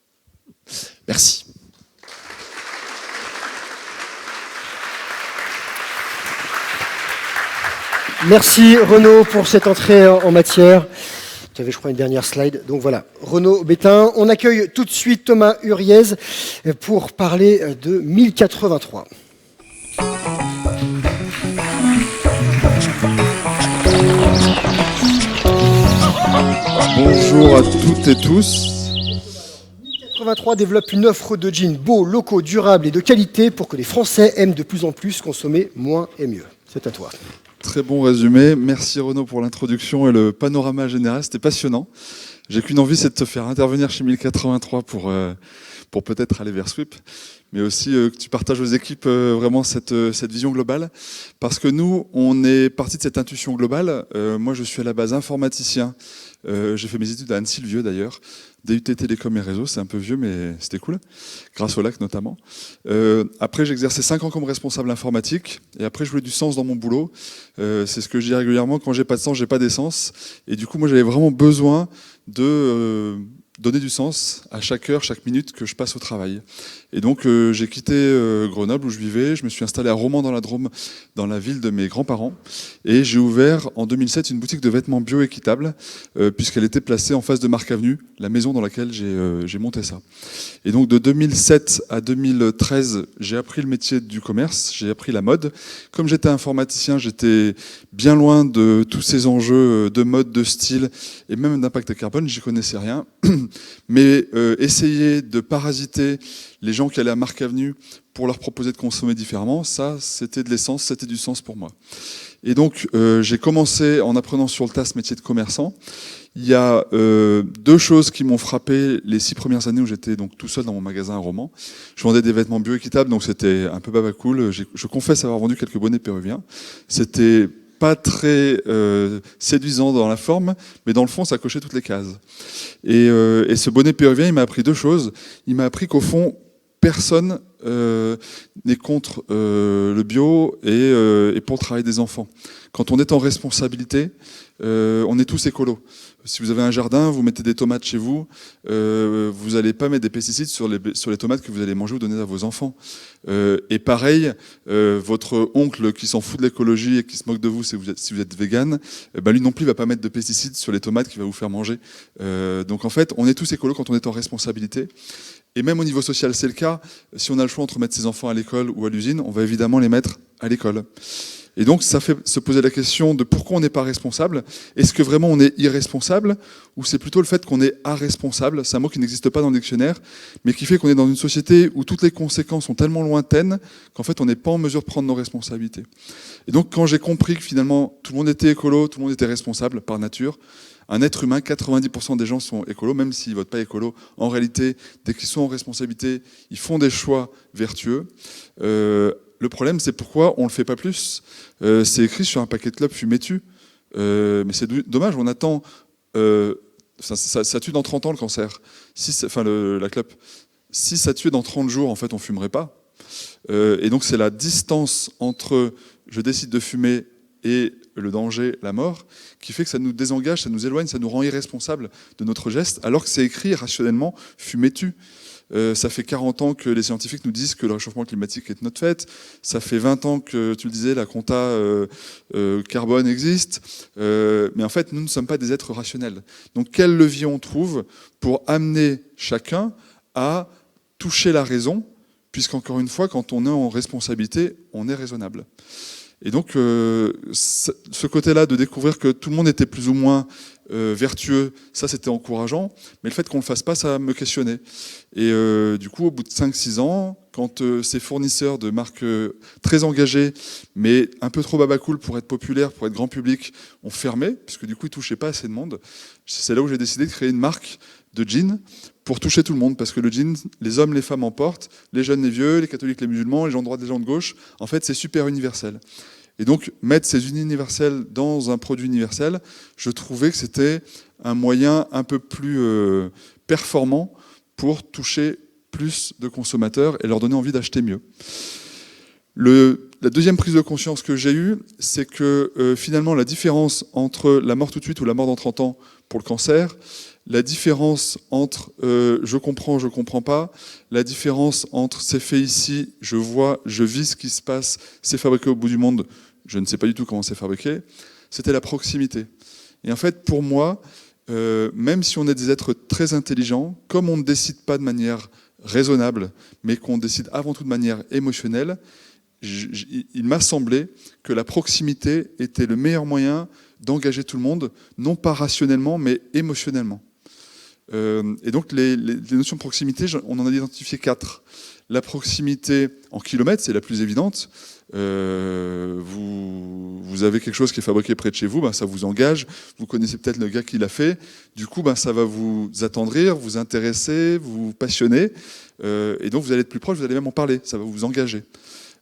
Merci. Merci Renaud pour cette entrée en matière. Tu avais, je crois, une dernière slide. Donc voilà, Renaud Bétain. On accueille tout de suite Thomas Huriez pour parler de 1083. Bonjour à toutes et tous. 1083 développe une offre de jeans beaux, locaux, durables et de qualité pour que les Français aiment de plus en plus consommer moins et mieux. C'est à toi. Très bon résumé. Merci Renaud pour l'introduction et le panorama général. C'était passionnant. J'ai qu'une envie, c'est de te faire intervenir chez 1083 pour peut-être aller vers Sweep, mais aussi que tu partages aux équipes vraiment cette vision globale. Parce que nous, on est parti de cette intuition globale. Moi, je suis à la base informaticien. J'ai fait mes études à Annecy-le-Vieux d'ailleurs. DUT Télécom et Réseau, c'est un peu vieux, mais c'était cool, grâce au lac notamment. Après, j'ai exercé 5 ans comme responsable informatique, et après, je voulais du sens dans mon boulot. C'est ce que je dis régulièrement, quand j'ai pas de sens, j'ai pas d'essence. Et du coup, moi, j'avais vraiment besoin de donner du sens à chaque heure, chaque minute que je passe au travail. Et donc, j'ai quitté Grenoble, où je vivais. Je me suis installé à Romans dans la Drôme, dans la ville de mes grands-parents. Et j'ai ouvert en 2007 une boutique de vêtements bio-équitables, puisqu'elle était placée en face de Marc Avenue, la maison dans laquelle j'ai monté ça. Et donc, de 2007 à 2013, j'ai appris le métier du commerce, j'ai appris la mode. Comme j'étais informaticien, j'étais bien loin de tous ces enjeux de mode, de style, et même d'impact carbone, j'y connaissais rien. Mais essayer de parasiter les gens qui allaient à Marc Avenue pour leur proposer de consommer différemment, ça, c'était de l'essence, c'était du sens pour moi. Et donc, j'ai commencé en apprenant sur le tas ce métier de commerçant. Il y a 2 choses qui m'ont frappé les 6 premières années où j'étais donc tout seul dans mon magasin à Romans. Je vendais des vêtements bio-équitables, donc c'était un peu babacool. Je confesse avoir vendu quelques bonnets péruviens. C'était pas très séduisant dans la forme, mais dans le fond, ça cochait toutes les cases. Et ce bonnet péruvien, il m'a appris 2 choses. Il m'a appris qu'au fond, personne n'est contre le bio et pour le travail des enfants. Quand on est en responsabilité, on est tous écolos. Si vous avez un jardin, vous mettez des tomates chez vous, vous n'allez pas mettre des pesticides sur les tomates que vous allez manger ou donner à vos enfants. Et pareil, votre oncle qui s'en fout de l'écologie et qui se moque de vous si vous êtes vegan, lui non plus va pas mettre de pesticides sur les tomates qu'il va vous faire manger. Donc en fait, on est tous écolos quand on est en responsabilité. Et même au niveau social, c'est le cas. Si on a le choix entre mettre ses enfants à l'école ou à l'usine, on va évidemment les mettre à l'école. Et donc, ça fait se poser la question de pourquoi on n'est pas responsable. Est-ce que vraiment on est irresponsable, ou c'est plutôt le fait qu'on est irresponsable? C'est un mot qui n'existe pas dans le dictionnaire, mais qui fait qu'on est dans une société où toutes les conséquences sont tellement lointaines qu'en fait, on n'est pas en mesure de prendre nos responsabilités. Et donc, quand j'ai compris que finalement, tout le monde était écolo, tout le monde était responsable par nature, un être humain, 90% des gens sont écolos, même s'ils ne votent pas écolo. En réalité, dès qu'ils sont en responsabilité, ils font des choix vertueux. Le problème, c'est pourquoi on ne le fait pas plus. C'est écrit sur un paquet de clopes, fumez-tu. Mais c'est dommage, on attend... ça tue dans 30 ans le cancer. La clope. Si ça tuait dans 30 jours, en fait, on ne fumerait pas. Et donc, c'est la distance entre je décide de fumer et le danger, la mort, qui fait que ça nous désengage, ça nous éloigne, ça nous rend irresponsables de notre geste, alors que c'est écrit rationnellement, fumez-tu. Ça fait 40 ans que les scientifiques nous disent que le réchauffement climatique est notre fait. Ça fait 20 ans que, tu le disais, la compta carbone existe. Mais en fait, nous ne sommes pas des êtres rationnels. Donc, quel levier on trouve pour amener chacun à toucher la raison, puisqu'encore une fois, quand on est en responsabilité, on est raisonnable. Et donc, ce côté-là de découvrir que tout le monde était plus ou moins vertueux, ça c'était encourageant, mais le fait qu'on ne le fasse pas, ça me questionnait. Et du coup, au bout de 5-6 ans, quand ces fournisseurs de marques très engagés, mais un peu trop babacool pour être populaires, pour être grand public, ont fermé, puisque du coup, ils ne touchaient pas assez de monde, c'est là où j'ai décidé de créer une marque de jeans pour toucher tout le monde, parce que le jean, les hommes, les femmes en portent, les jeunes, les vieux, les catholiques, les musulmans, les gens de droite, les gens de gauche. En fait, c'est super universel. Et donc, mettre ces universels dans un produit universel, je trouvais que c'était un moyen un peu plus performant pour toucher plus de consommateurs et leur donner envie d'acheter mieux. La deuxième prise de conscience que j'ai eue, c'est que finalement, la différence entre la mort tout de suite ou la mort dans 30 ans pour le cancer, la différence entre je comprends pas, la différence entre c'est fait ici, je vois, je vis ce qui se passe, c'est fabriqué au bout du monde, je ne sais pas du tout comment c'est fabriqué, c'était la proximité. Et en fait, pour moi, même si on est des êtres très intelligents, comme on ne décide pas de manière raisonnable, mais qu'on décide avant tout de manière émotionnelle, il m'a semblé que la proximité était le meilleur moyen d'engager tout le monde, non pas rationnellement, mais émotionnellement. Et donc les notions de proximité, on en a identifié 4. La proximité en kilomètres, c'est la plus évidente. Vous avez quelque chose qui est fabriqué près de chez vous, ben, ça vous engage. Vous connaissez peut-être le gars qui l'a fait. Du coup, ben, ça va vous attendrir, vous intéresser, vous passionner. Et donc, vous allez être plus proche, vous allez même en parler. Ça va vous engager.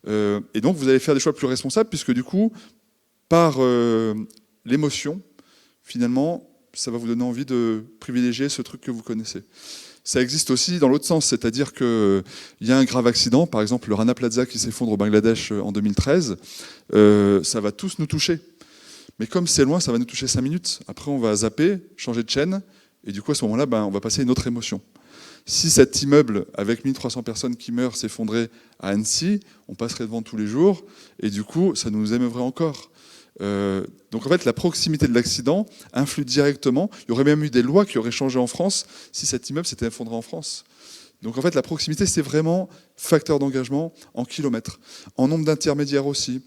Et donc, vous allez faire des choix plus responsables, puisque du coup, par l'émotion, finalement, ça va vous donner envie de privilégier ce truc que vous connaissez. Ça existe aussi dans l'autre sens, c'est-à-dire qu'il y a un grave accident, par exemple le Rana Plaza qui s'effondre au Bangladesh en 2013, ça va tous nous toucher. Mais comme c'est loin, ça va nous toucher 5 minutes. Après, on va zapper, changer de chaîne, et du coup, à ce moment-là, ben, on va passer à une autre émotion. Si cet immeuble, avec 1300 personnes qui meurent, s'effondrait à Annecy, on passerait devant tous les jours, et du coup, ça nous émeuverait encore. Donc en fait, la proximité de l'accident influe directement. Il y aurait même eu des lois qui auraient changé en France si cet immeuble s'était effondré en France. Donc en fait, la proximité, c'est vraiment facteur d'engagement en kilomètres. En nombre d'intermédiaires aussi.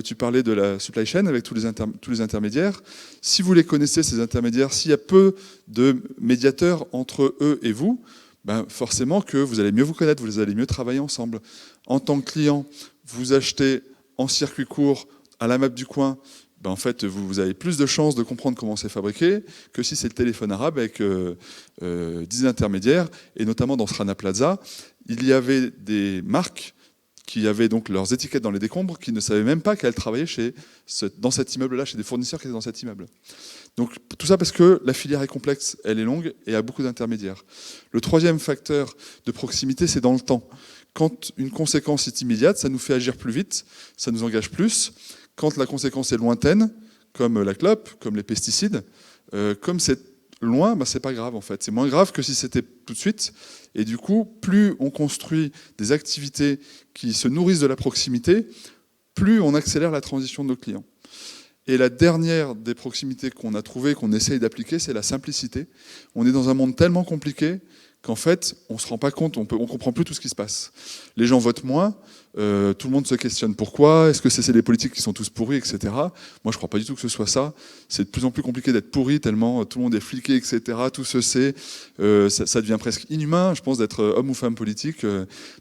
Tu parlais de la supply chain avec tous les intermédiaires. Si vous les connaissez, ces intermédiaires, s'il y a peu de médiateurs entre eux et vous, ben forcément que vous allez mieux vous connaître, vous allez mieux travailler ensemble. En tant que client, vous achetez en circuit court, à la map du coin, ben en fait, vous avez plus de chances de comprendre comment c'est fabriqué que si c'est le téléphone arabe avec 10 intermédiaires. Et notamment dans ce Rana Plaza, il y avait des marques qui avaient donc leurs étiquettes dans les décombres, qui ne savaient même pas qu'elles travaillaient dans cet immeuble-là, chez des fournisseurs qui étaient dans cet immeuble. Donc tout ça parce que la filière est complexe, elle est longue et a beaucoup d'intermédiaires. Le troisième facteur de proximité, c'est dans le temps. Quand une conséquence est immédiate, ça nous fait agir plus vite, ça nous engage plus. Quand la conséquence est lointaine, comme la clope, comme les pesticides, comme c'est loin, ben c'est pas grave en fait. C'est moins grave que si c'était tout de suite. Et du coup, plus on construit des activités qui se nourrissent de la proximité, plus on accélère la transition de nos clients. Et la dernière des proximités qu'on a trouvées, qu'on essaye d'appliquer, c'est la simplicité. On est dans un monde tellement compliqué qu'en fait, on ne se rend pas compte, on ne comprend plus tout ce qui se passe. Les gens votent moins, tout le monde se questionne pourquoi, est-ce que c'est les politiques qui sont tous pourris, etc. Moi, je ne crois pas du tout que ce soit ça. C'est de plus en plus compliqué d'être pourri, tellement tout le monde est fliqué, etc. Tout se sait. Ça devient presque inhumain, je pense, d'être homme ou femme politique,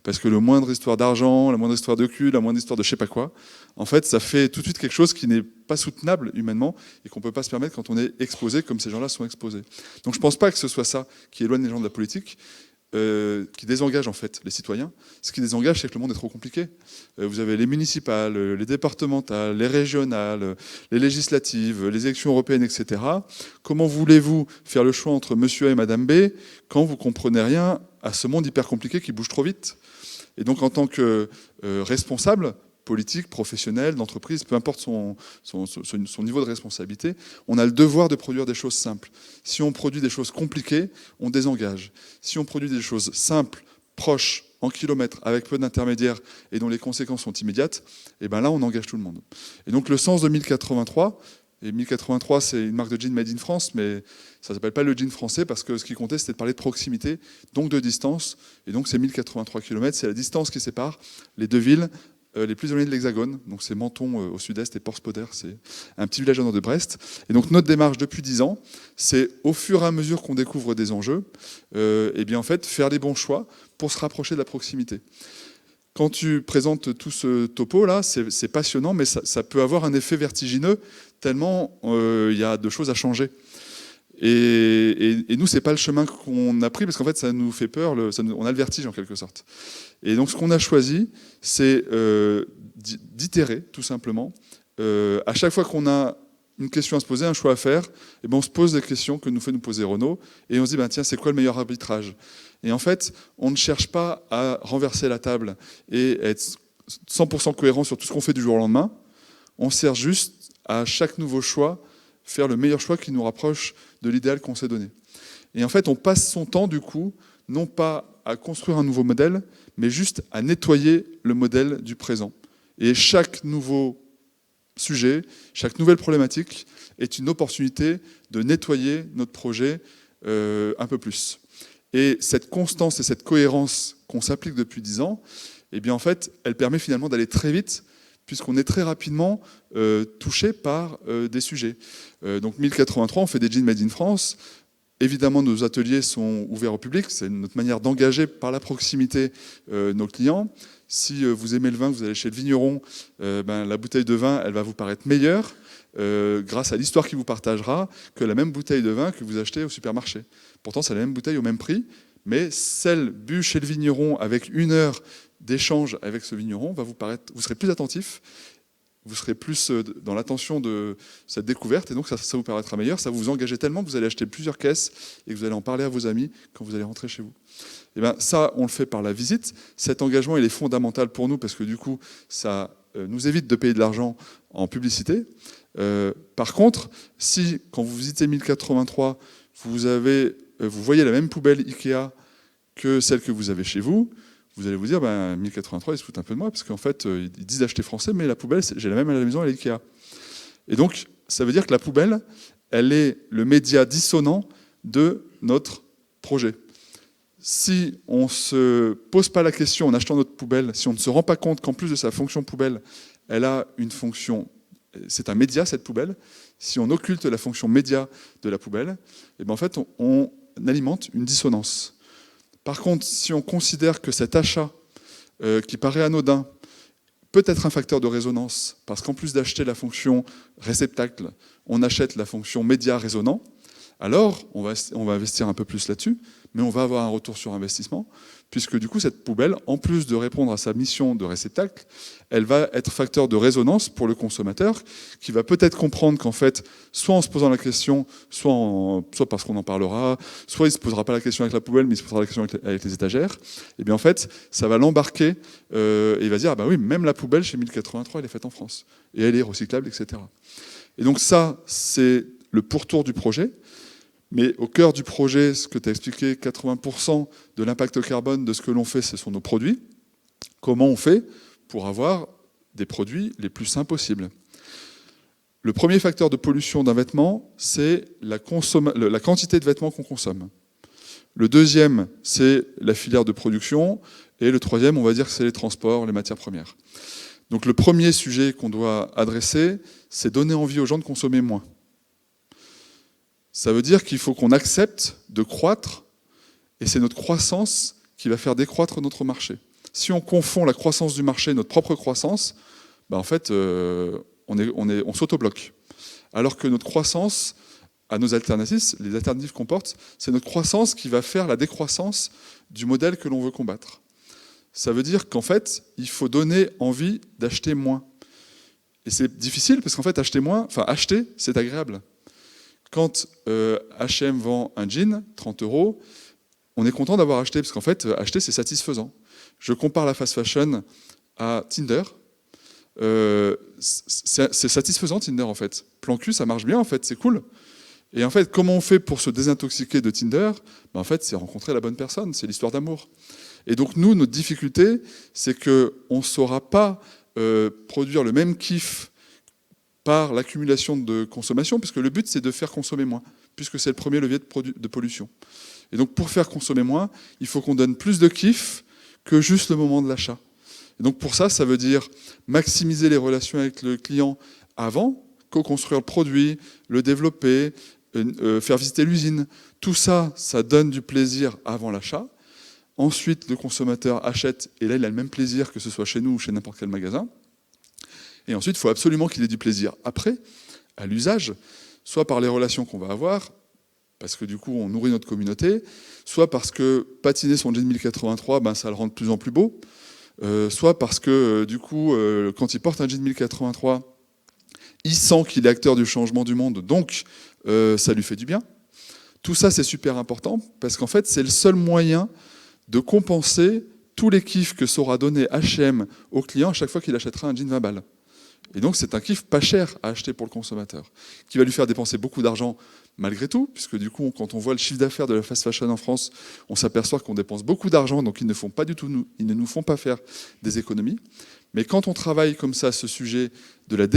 parce que le moindre histoire d'argent, la moindre histoire de cul, la moindre histoire de je sais pas quoi, en fait, ça fait tout de suite quelque chose qui n'est pas soutenable humainement et qu'on ne peut pas se permettre quand on est exposé comme ces gens-là sont exposés. Donc je ne pense pas que ce soit ça qui éloigne les gens de la politique, qui désengage en fait les citoyens. Ce qui désengage, c'est que le monde est trop compliqué. Vous avez les municipales, les départementales, les régionales, les législatives, les élections européennes, etc. Comment voulez-vous faire le choix entre monsieur A et madame B quand vous ne comprenez rien à ce monde hyper compliqué qui bouge trop vite? Et donc en tant que responsable, politique, professionnel, d'entreprise, peu importe son niveau de responsabilité, on a le devoir de produire des choses simples. Si on produit des choses compliquées, on désengage. Si on produit des choses simples, proches, en kilomètres, avec peu d'intermédiaires et dont les conséquences sont immédiates, et ben là, on engage tout le monde. Et donc le sens de 1083, Et 1083, c'est une marque de jean made in France, mais ça ne s'appelle pas le jean français parce que ce qui comptait, c'était de parler de proximité, donc de distance. Et donc, c'est 1083 km, c'est la distance qui sépare les deux villes les plus éloignées de l'Hexagone. Donc, c'est Menton au sud-est et Port-Spoder, c'est un petit village au nord de Brest. Et donc, notre démarche depuis 10 ans, c'est au fur et à mesure qu'on découvre des enjeux, et bien en fait, faire les bons choix pour se rapprocher de la proximité. Quand tu présentes tout ce topo-là, c'est passionnant, mais ça peut avoir un effet vertigineux, tellement il y a de choses à changer. Et nous, c'est pas le chemin qu'on a pris, parce qu'en fait, ça nous fait peur, on a le vertige en quelque sorte. Et donc, ce qu'on a choisi, c'est d'itérer, tout simplement. À chaque fois qu'on a une question à se poser, un choix à faire, et ben on se pose des questions que nous fait nous poser Renaud, et on se dit, tiens, c'est quoi le meilleur arbitrage? Et en fait, on ne cherche pas à renverser la table et être 100% cohérent sur tout ce qu'on fait du jour au lendemain. On sert juste à chaque nouveau choix, faire le meilleur choix qui nous rapproche de l'idéal qu'on s'est donné. Et en fait, on passe son temps, du coup, non pas à construire un nouveau modèle, mais juste à nettoyer le modèle du présent. Et chaque nouveau sujet, chaque nouvelle problématique est une opportunité de nettoyer notre projet un peu plus. Et cette constance et cette cohérence qu'on s'applique depuis 10 ans, eh bien en fait, elle permet finalement d'aller très vite, puisqu'on est très rapidement touché par des sujets. Donc 1083, on fait des jeans made in France. Évidemment, nos ateliers sont ouverts au public. C'est notre manière d'engager par la proximité nos clients. Si vous aimez le vin, que vous allez chez le vigneron, la bouteille de vin, elle va vous paraître meilleure grâce à l'histoire qu'il vous partagera que la même bouteille de vin que vous achetez au supermarché. Pourtant, c'est la même bouteille au même prix, mais celle bue chez le vigneron avec 1 heure d'échange avec ce vigneron va vous paraître, vous serez plus attentif, vous serez plus dans l'attention de cette découverte, et donc ça vous paraîtra meilleur, ça vous engagez tellement que vous allez acheter plusieurs caisses et que vous allez en parler à vos amis quand vous allez rentrer chez vous. Et bien ça, on le fait par la visite. Cet engagement, il est fondamental pour nous parce que du coup, ça nous évite de payer de l'argent en publicité. Par contre, si quand vous visitez 1083, vous voyez la même poubelle Ikea que celle que vous avez chez vous, vous allez vous dire, 1083, ils se foutent un peu de moi, parce qu'en fait, ils disent acheter français, mais la poubelle, j'ai la même à la maison, elle est Ikea. Et donc, ça veut dire que la poubelle, elle est le média dissonant de notre projet. Si on ne se pose pas la question en achetant notre poubelle, si on ne se rend pas compte qu'en plus de sa fonction poubelle, elle a une fonction, c'est un média, cette poubelle, si on occulte la fonction média de la poubelle, et ben en fait, on alimente une dissonance. Par contre, si on considère que cet achat, qui paraît anodin, peut être un facteur de résonance, parce qu'en plus d'acheter la fonction réceptacle, on achète la fonction média résonant, alors on va investir un peu plus là-dessus, mais on va avoir un retour sur investissement, puisque du coup, cette poubelle, en plus de répondre à sa mission de réceptacle, elle va être facteur de résonance pour le consommateur, qui va peut-être comprendre qu'en fait, soit en se posant la question, soit parce qu'on en parlera, soit il ne se posera pas la question avec la poubelle, mais il se posera la question avec les étagères, et bien en fait, ça va l'embarquer, et il va dire, oui, même la poubelle chez 1083, elle est faite en France, et elle est recyclable, etc. Et donc ça, c'est le pourtour du projet. Mais au cœur du projet, ce que tu as expliqué, 80% de l'impact carbone de ce que l'on fait, ce sont nos produits. Comment on fait pour avoir des produits les plus sains possibles? Le premier facteur de pollution d'un vêtement, c'est la quantité de vêtements qu'on consomme. Le deuxième, c'est la filière de production. Et le troisième, on va dire que c'est les transports, les matières premières. Donc le premier sujet qu'on doit adresser, c'est donner envie aux gens de consommer moins. Ça veut dire qu'il faut qu'on accepte de croître, et c'est notre croissance qui va faire décroître notre marché. Si on confond la croissance du marché et notre propre croissance, en fait, on s'auto-bloque. Alors que notre croissance, à nos alternatives, les alternatives qu'on porte, c'est notre croissance qui va faire la décroissance du modèle que l'on veut combattre. Ça veut dire qu'en fait, il faut donner envie d'acheter moins. Et c'est difficile parce qu'en fait, acheter, c'est agréable. Quand H&M vend un jean, 30 €, on est content d'avoir acheté, parce qu'en fait, acheter, c'est satisfaisant. Je compare la fast fashion à Tinder. C'est satisfaisant, Tinder, en fait. Plan cul, ça marche bien, en fait, c'est cool. Et en fait, comment on fait pour se désintoxiquer de Tinder? En fait, c'est rencontrer la bonne personne, c'est l'histoire d'amour. Et donc, nous, notre difficulté, c'est qu'on ne saura pas produire le même kiff par l'accumulation de consommation, puisque le but, c'est de faire consommer moins, puisque c'est le premier levier de pollution. Et donc, pour faire consommer moins, il faut qu'on donne plus de kiff que juste le moment de l'achat. Et donc, pour ça, ça veut dire maximiser les relations avec le client avant, co-construire le produit, le développer, faire visiter l'usine. Tout ça, ça donne du plaisir avant l'achat. Ensuite, le consommateur achète, et là, il a le même plaisir que ce soit chez nous ou chez n'importe quel magasin. Et ensuite, il faut absolument qu'il ait du plaisir après, à l'usage, soit par les relations qu'on va avoir, parce que du coup, on nourrit notre communauté, soit parce que patiner son jean 1083, ben, ça le rend de plus en plus beau, soit parce que du coup, quand il porte un jean 1083, il sent qu'il est acteur du changement du monde, donc ça lui fait du bien. Tout ça, c'est super important, parce qu'en fait, c'est le seul moyen de compenser tous les kiffs que saura donner H&M au client à chaque fois qu'il achètera un jean 20 balles. Et donc, c'est un kiff pas cher à acheter pour le consommateur, qui va lui faire dépenser beaucoup d'argent malgré tout, puisque du coup, quand on voit le chiffre d'affaires de la fast fashion en France, on s'aperçoit qu'on dépense beaucoup d'argent, donc ils ne nous font pas faire des économies. Mais quand on travaille comme ça ce sujet de la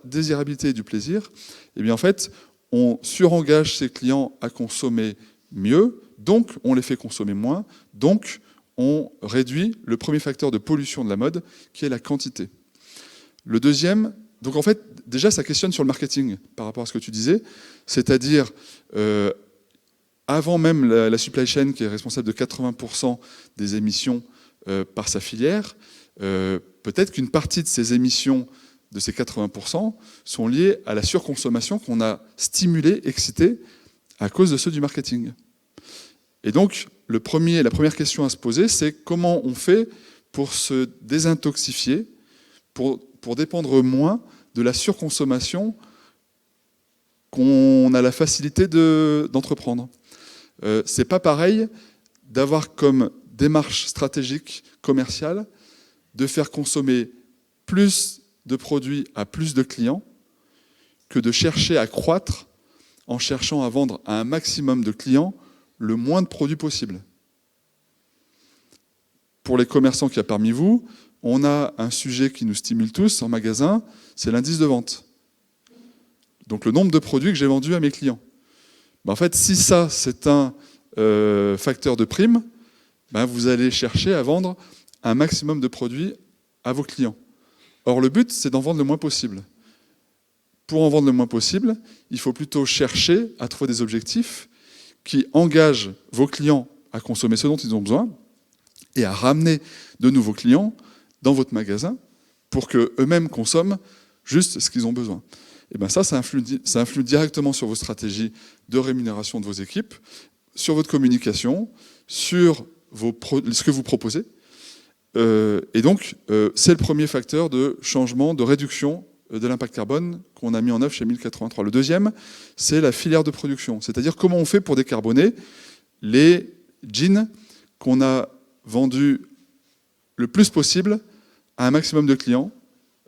désirabilité et du plaisir, eh bien en fait, on surengage ses clients à consommer mieux, donc on les fait consommer moins, donc on réduit le premier facteur de pollution de la mode, qui est la quantité. Le deuxième, donc en fait, déjà ça questionne sur le marketing par rapport à ce que tu disais, c'est-à-dire avant même la supply chain qui est responsable de 80% des émissions par sa filière, peut-être qu'une partie de ces émissions, de ces 80%, sont liées à la surconsommation qu'on a stimulée, excitée, à cause de ceux du marketing. Et donc, la première question à se poser, c'est comment on fait pour se désintoxifier, pour dépendre moins de la surconsommation qu'on a la facilité d'entreprendre. C'est pas pareil d'avoir comme démarche stratégique commerciale de faire consommer plus de produits à plus de clients que de chercher à croître en cherchant à vendre à un maximum de clients le moins de produits possible. Pour les commerçants qu'il y a parmi vous, on a un sujet qui nous stimule tous en magasin, c'est l'indice de vente. Donc le nombre de produits que j'ai vendus à mes clients. Ben en fait, si ça, c'est un facteur de prime, ben vous allez chercher à vendre un maximum de produits à vos clients. Or, le but, c'est d'en vendre le moins possible. Pour en vendre le moins possible, il faut plutôt chercher à trouver des objectifs qui engagent vos clients à consommer ce dont ils ont besoin et à ramener de nouveaux clients dans votre magasin pour qu'eux-mêmes consomment juste ce qu'ils ont besoin. Et bien ça influe directement sur vos stratégies de rémunération de vos équipes, sur votre communication, sur ce que vous proposez. Et donc, c'est le premier facteur de changement, de réduction de l'impact carbone qu'on a mis en œuvre chez 1083. Le deuxième, c'est la filière de production. C'est-à-dire comment on fait pour décarboner les jeans qu'on a vendus le plus possible à un maximum de clients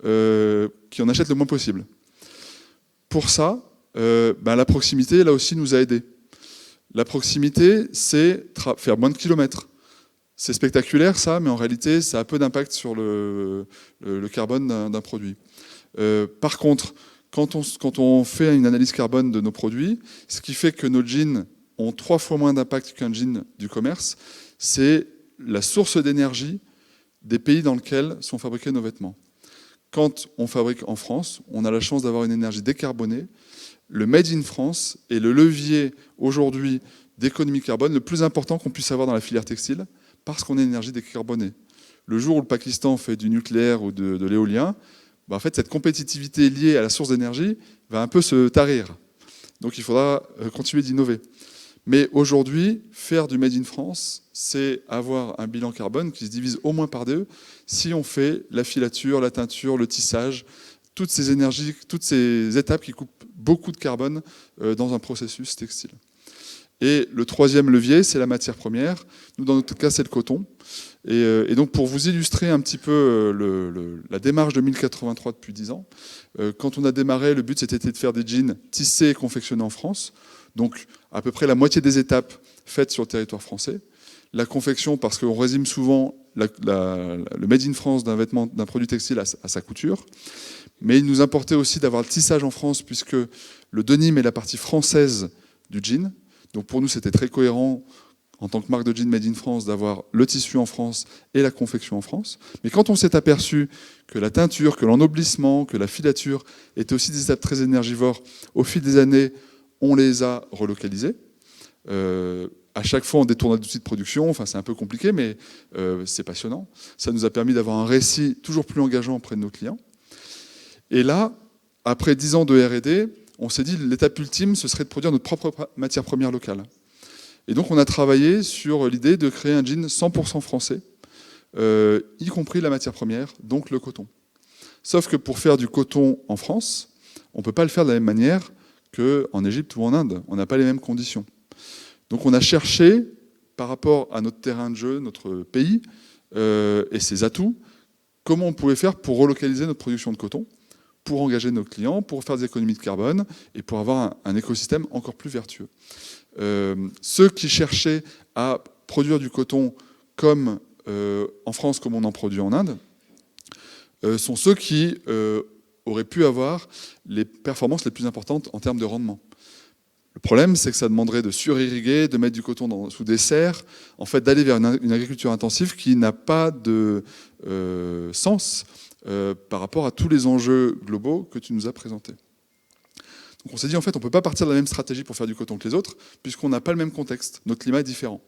qui en achètent le moins possible. Pour ça, la proximité, là aussi, nous a aidés. La proximité, c'est faire moins de kilomètres. C'est spectaculaire, ça, mais en réalité, ça a peu d'impact sur le carbone d'un produit. Par contre, quand on fait une analyse carbone de nos produits, ce qui fait que nos jeans ont 3 fois moins d'impact qu'un jean du commerce, c'est la source d'énergie des pays dans lesquels sont fabriqués nos vêtements. Quand on fabrique en France, on a la chance d'avoir une énergie décarbonée. Le Made in France est le levier aujourd'hui d'économie carbone le plus important qu'on puisse avoir dans la filière textile, parce qu'on a une énergie décarbonée. Le jour où le Pakistan fait du nucléaire ou de l'éolien, en fait, cette compétitivité liée à la source d'énergie va un peu se tarir. Donc il faudra continuer d'innover. Mais aujourd'hui, faire du Made in France, c'est avoir un bilan carbone qui se divise au moins par 2 si on fait la filature, la teinture, le tissage, toutes ces énergies, toutes ces étapes qui coupent beaucoup de carbone dans un processus textile. Et le troisième levier, c'est la matière première. Nous, dans notre cas, c'est le coton. Et donc, pour vous illustrer un petit peu la démarche de 1083 depuis 10 ans, quand on a démarré, le but, c'était de faire des jeans tissés et confectionnés en France. Donc, à peu près la moitié des étapes faites sur le territoire français. La confection, parce qu'on résume souvent le Made in France d'un vêtement, d'un produit textile à sa couture. mais il nous importait aussi d'avoir le tissage en France, puisque le denim est la partie française du jean. Donc pour nous, c'était très cohérent, en tant que marque de jean made in France, d'avoir le tissu en France et la confection en France. Mais quand on s'est aperçu que la teinture, que l'ennoblissement, que la filature étaient aussi des étapes très énergivores, au fil des années, on les a relocalisées. À chaque fois, on détourne d'outils de production. Enfin, c'est un peu compliqué, mais c'est passionnant. Ça nous a permis d'avoir un récit toujours plus engageant auprès de nos clients. Et là, après 10 ans de R&D, on s'est dit l'étape ultime, ce serait de produire notre propre matière première locale. Et donc, on a travaillé sur l'idée de créer un jean 100% français, y compris la matière première, donc le coton. Sauf que pour faire du coton en France, on ne peut pas le faire de la même manière qu'en Égypte ou en Inde. On n'a pas les mêmes conditions. Donc, on a cherché, par rapport à notre terrain de jeu, notre pays et ses atouts, comment on pouvait faire pour relocaliser notre production de coton, pour engager nos clients, pour faire des économies de carbone et pour avoir un écosystème encore plus vertueux. Ceux qui cherchaient à produire du coton comme en France, comme on en produit en Inde, sont ceux qui auraient pu avoir les performances les plus importantes en termes de rendement. Le problème, c'est que ça demanderait de surirriguer, de mettre du coton sous des serres, en fait, d'aller vers une agriculture intensive qui n'a pas de sens par rapport à tous les enjeux globaux que tu nous as présentés. Donc on s'est dit, en fait, on ne peut pas partir de la même stratégie pour faire du coton que les autres, puisqu'on n'a pas le même contexte, notre climat est différent.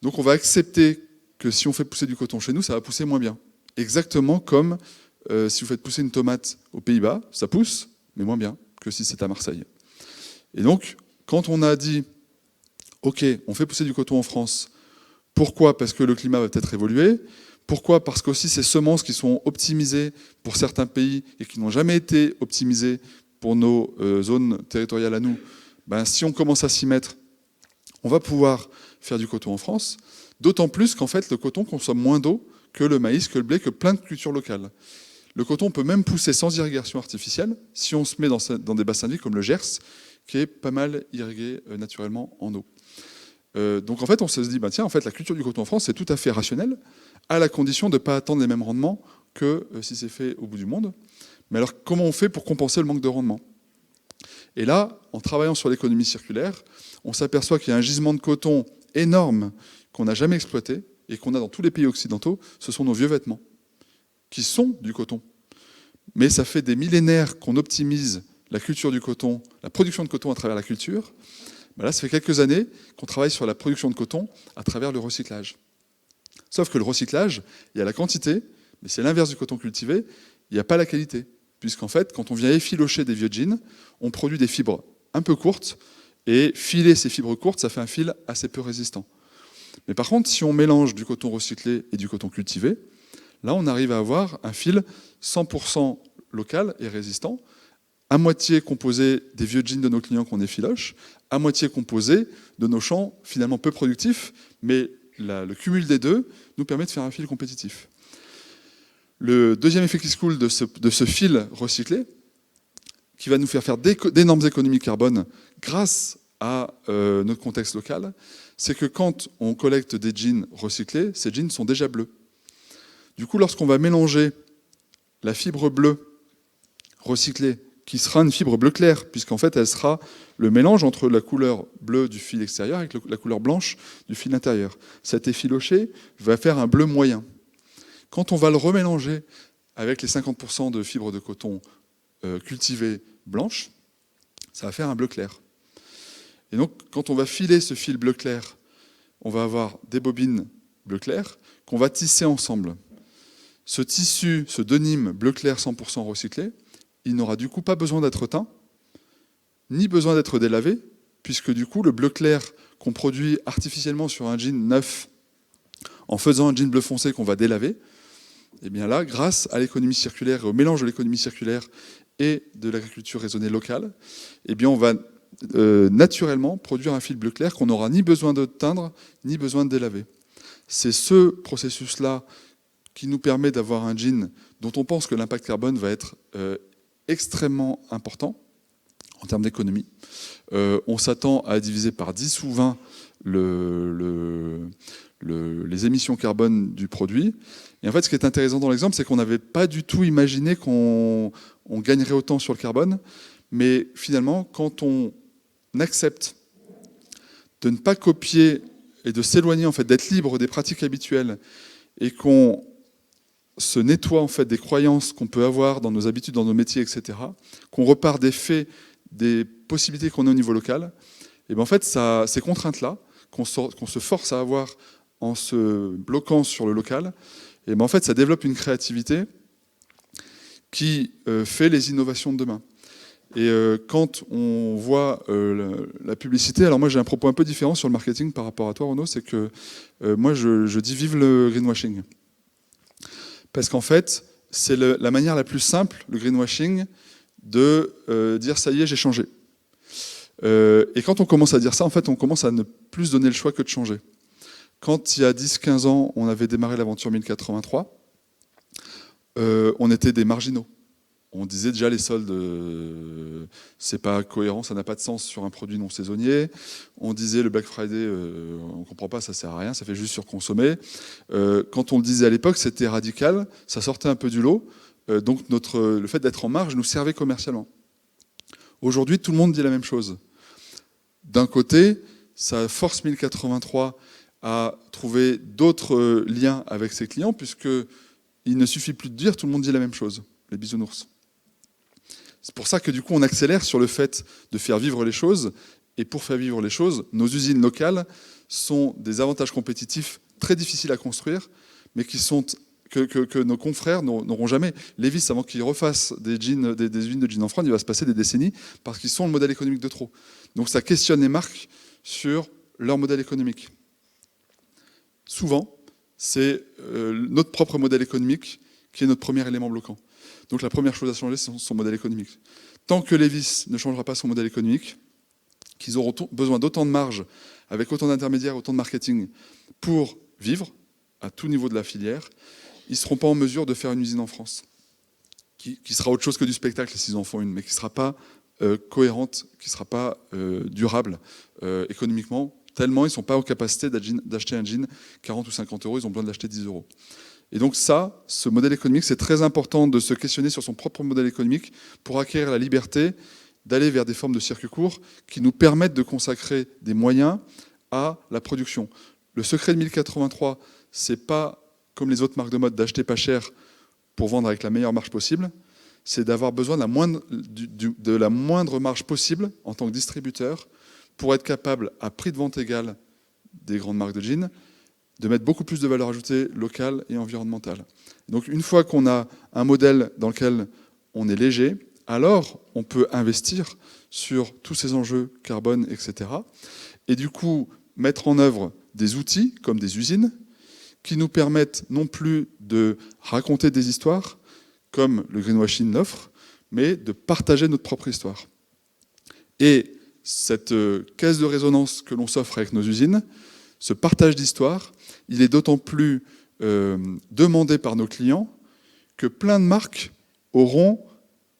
Donc on va accepter que si on fait pousser du coton chez nous, ça va pousser moins bien. Exactement comme si vous faites pousser une tomate aux Pays-Bas, ça pousse, mais moins bien que si c'est à Marseille. Et donc, quand on a dit, OK, on fait pousser du coton en France, pourquoi ? Parce que le climat va peut-être évoluer. Pourquoi ? Parce qu'aussi ces semences qui sont optimisées pour certains pays et qui n'ont jamais été optimisées pour nos zones territoriales à nous, ben, si on commence à s'y mettre, on va pouvoir faire du coton en France, d'autant plus qu'en fait, le coton consomme moins d'eau que le maïs, que le blé, que plein de cultures locales. Le coton peut même pousser sans irrigation artificielle si on se met dans des bassins de vie comme le Gers, qui est pas mal irrigué naturellement en eau. Donc en fait, on se dit, bah, tiens, en fait, la culture du coton en France, c'est tout à fait rationnel, à la condition de ne pas attendre les mêmes rendements que si c'est fait au bout du monde. Mais alors, comment on fait pour compenser le manque de rendement ? Et là, en travaillant sur l'économie circulaire, on s'aperçoit qu'il y a un gisement de coton énorme qu'on n'a jamais exploité et qu'on a dans tous les pays occidentaux, ce sont nos vieux vêtements, qui sont du coton. Mais ça fait des millénaires qu'on optimise la culture du coton, la production de coton à travers la culture. Ben là, ça fait quelques années qu'on travaille sur la production de coton à travers le recyclage. Sauf que le recyclage, il y a la quantité, mais c'est l'inverse du coton cultivé, il n'y a pas la qualité. Puisqu'en fait, quand on vient effilocher des vieux jeans, on produit des fibres un peu courtes, et filer ces fibres courtes, ça fait un fil assez peu résistant. Mais par contre, si on mélange du coton recyclé et du coton cultivé, là, on arrive à avoir un fil 100% local et résistant, à moitié composé des vieux jeans de nos clients qu'on effiloche, à moitié composé de nos champs finalement peu productifs, mais le cumul des deux nous permet de faire un fil compétitif. Le deuxième effet qui se coule de ce fil recyclé, qui va nous faire d'énormes économies carbone grâce à notre contexte local, c'est que quand on collecte des jeans recyclés, ces jeans sont déjà bleus. Du coup, lorsqu'on va mélanger la fibre bleue recyclée, qui sera une fibre bleu clair, puisqu'en fait, elle sera le mélange entre la couleur bleue du fil extérieur et la couleur blanche du fil intérieur. Cet effiloché va faire un bleu moyen. Quand on va le remélanger avec les 50% de fibres de coton cultivées blanches, ça va faire un bleu clair. Et donc, quand on va filer ce fil bleu clair, on va avoir des bobines bleu clair qu'on va tisser ensemble. Ce tissu, ce denim bleu clair 100% recyclé, il n'aura du coup pas besoin d'être teint, ni besoin d'être délavé, puisque du coup, le bleu clair qu'on produit artificiellement sur un jean neuf, en faisant un jean bleu foncé qu'on va délaver, et bien là, grâce à l'économie circulaire et au mélange de l'économie circulaire et de l'agriculture raisonnée locale, et bien on va naturellement produire un fil bleu clair qu'on n'aura ni besoin de teindre, ni besoin de délaver. C'est ce processus-là qui nous permet d'avoir un jean dont on pense que l'impact carbone va être extrêmement important en termes d'économie. On s'attend à diviser par 10 ou 20 les émissions carbone du produit. Et en fait, ce qui est intéressant dans l'exemple, c'est qu'on n'avait pas du tout imaginé qu'on gagnerait autant sur le carbone. Mais finalement, quand on accepte de ne pas copier et de s'éloigner, en fait, d'être libre des pratiques habituelles, et qu'on se nettoie en fait des croyances qu'on peut avoir dans nos habitudes, dans nos métiers, etc., qu'on repart des faits, des possibilités qu'on a au niveau local, et bien en fait, ces contraintes-là, qu'on se force à avoir en se bloquant sur le local, et bien en fait, ça développe une créativité qui fait les innovations de demain. Et quand on voit la publicité, alors moi j'ai un propos un peu différent sur le marketing par rapport à toi, Renaud, c'est que moi je dis vive le greenwashing. Parce qu'en fait, c'est la manière la plus simple, le greenwashing, de dire ça y est, j'ai changé. Et quand on commence à dire ça, en fait, on commence à ne plus donner le choix que de changer. Quand il y a 10-15 ans, on avait démarré l'aventure 1083, on était des marginaux. On disait déjà les soldes, c'est pas cohérent, ça n'a pas de sens sur un produit non saisonnier. On disait le Black Friday, on comprend pas, ça sert à rien, ça fait juste surconsommer. Quand on le disait à l'époque, c'était radical, ça sortait un peu du lot. Donc le fait d'être en marge nous servait commercialement. Aujourd'hui, tout le monde dit la même chose. D'un côté, ça force 1083 à trouver d'autres liens avec ses clients, puisqu'il ne suffit plus de dire tout le monde dit la même chose, les bisounours. C'est pour ça que du coup on accélère sur le fait de faire vivre les choses, et pour faire vivre les choses, nos usines locales sont des avantages compétitifs très difficiles à construire, mais que nos confrères n'auront jamais. Levi's, avant qu'ils refassent des usines de jeans en France, il va se passer des décennies, parce qu'ils sont le modèle économique de trop. Donc ça questionne les marques sur leur modèle économique. Souvent, c'est notre propre modèle économique qui est notre premier élément bloquant. Donc la première chose à changer, c'est son modèle économique. Tant que Levi's ne changera pas son modèle économique, qu'ils auront besoin d'autant de marge, avec autant d'intermédiaires, autant de marketing, pour vivre à tout niveau de la filière, ils ne seront pas en mesure de faire une usine en France, qui sera autre chose que du spectacle s'ils en font une, mais qui ne sera pas cohérente, qui ne sera pas durable économiquement, tellement ils ne sont pas en capacité d'acheter un jean 40 ou 50 euros, ils ont besoin de l'acheter 10 euros. Et donc ça, ce modèle économique, c'est très important de se questionner sur son propre modèle économique pour acquérir la liberté d'aller vers des formes de circuits courts qui nous permettent de consacrer des moyens à la production. Le secret de 1083, c'est pas, comme les autres marques de mode, d'acheter pas cher pour vendre avec la meilleure marge possible, c'est d'avoir besoin de la moindre marge possible en tant que distributeur pour être capable, à prix de vente égal des grandes marques de jeans, de mettre beaucoup plus de valeur ajoutée locale et environnementale. Donc une fois qu'on a un modèle dans lequel on est léger, alors on peut investir sur tous ces enjeux carbone, etc. Et du coup, mettre en œuvre des outils comme des usines qui nous permettent non plus de raconter des histoires comme le greenwashing l'offre, mais de partager notre propre histoire. Et cette caisse de résonance que l'on s'offre avec nos usines, ce partage d'histoire, il est d'autant plus demandé par nos clients que plein de marques auront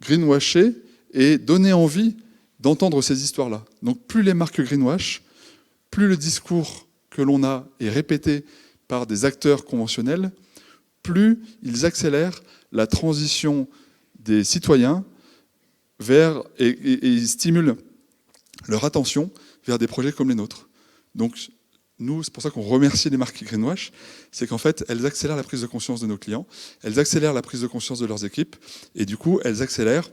greenwashé et donné envie d'entendre ces histoires-là. Donc plus les marques greenwash, plus le discours que l'on a est répété par des acteurs conventionnels, plus ils accélèrent la transition des citoyens vers et ils stimulent leur attention vers des projets comme les nôtres. Donc nous, c'est pour ça qu'on remercie les marques greenwash, c'est qu'en fait, elles accélèrent la prise de conscience de nos clients, elles accélèrent la prise de conscience de leurs équipes, et du coup, elles accélèrent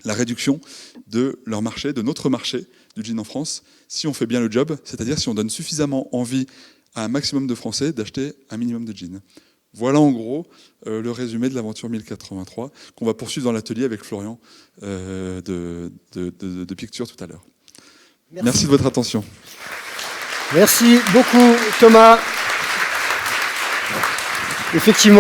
la réduction de leur marché, de notre marché du jean en France, si on fait bien le job, c'est-à-dire si on donne suffisamment envie à un maximum de Français d'acheter un minimum de jeans. Voilà en gros le résumé de l'aventure 1083 qu'on va poursuivre dans l'atelier avec Florian de Picture tout à l'heure. Merci de votre attention. Merci beaucoup Thomas. Effectivement.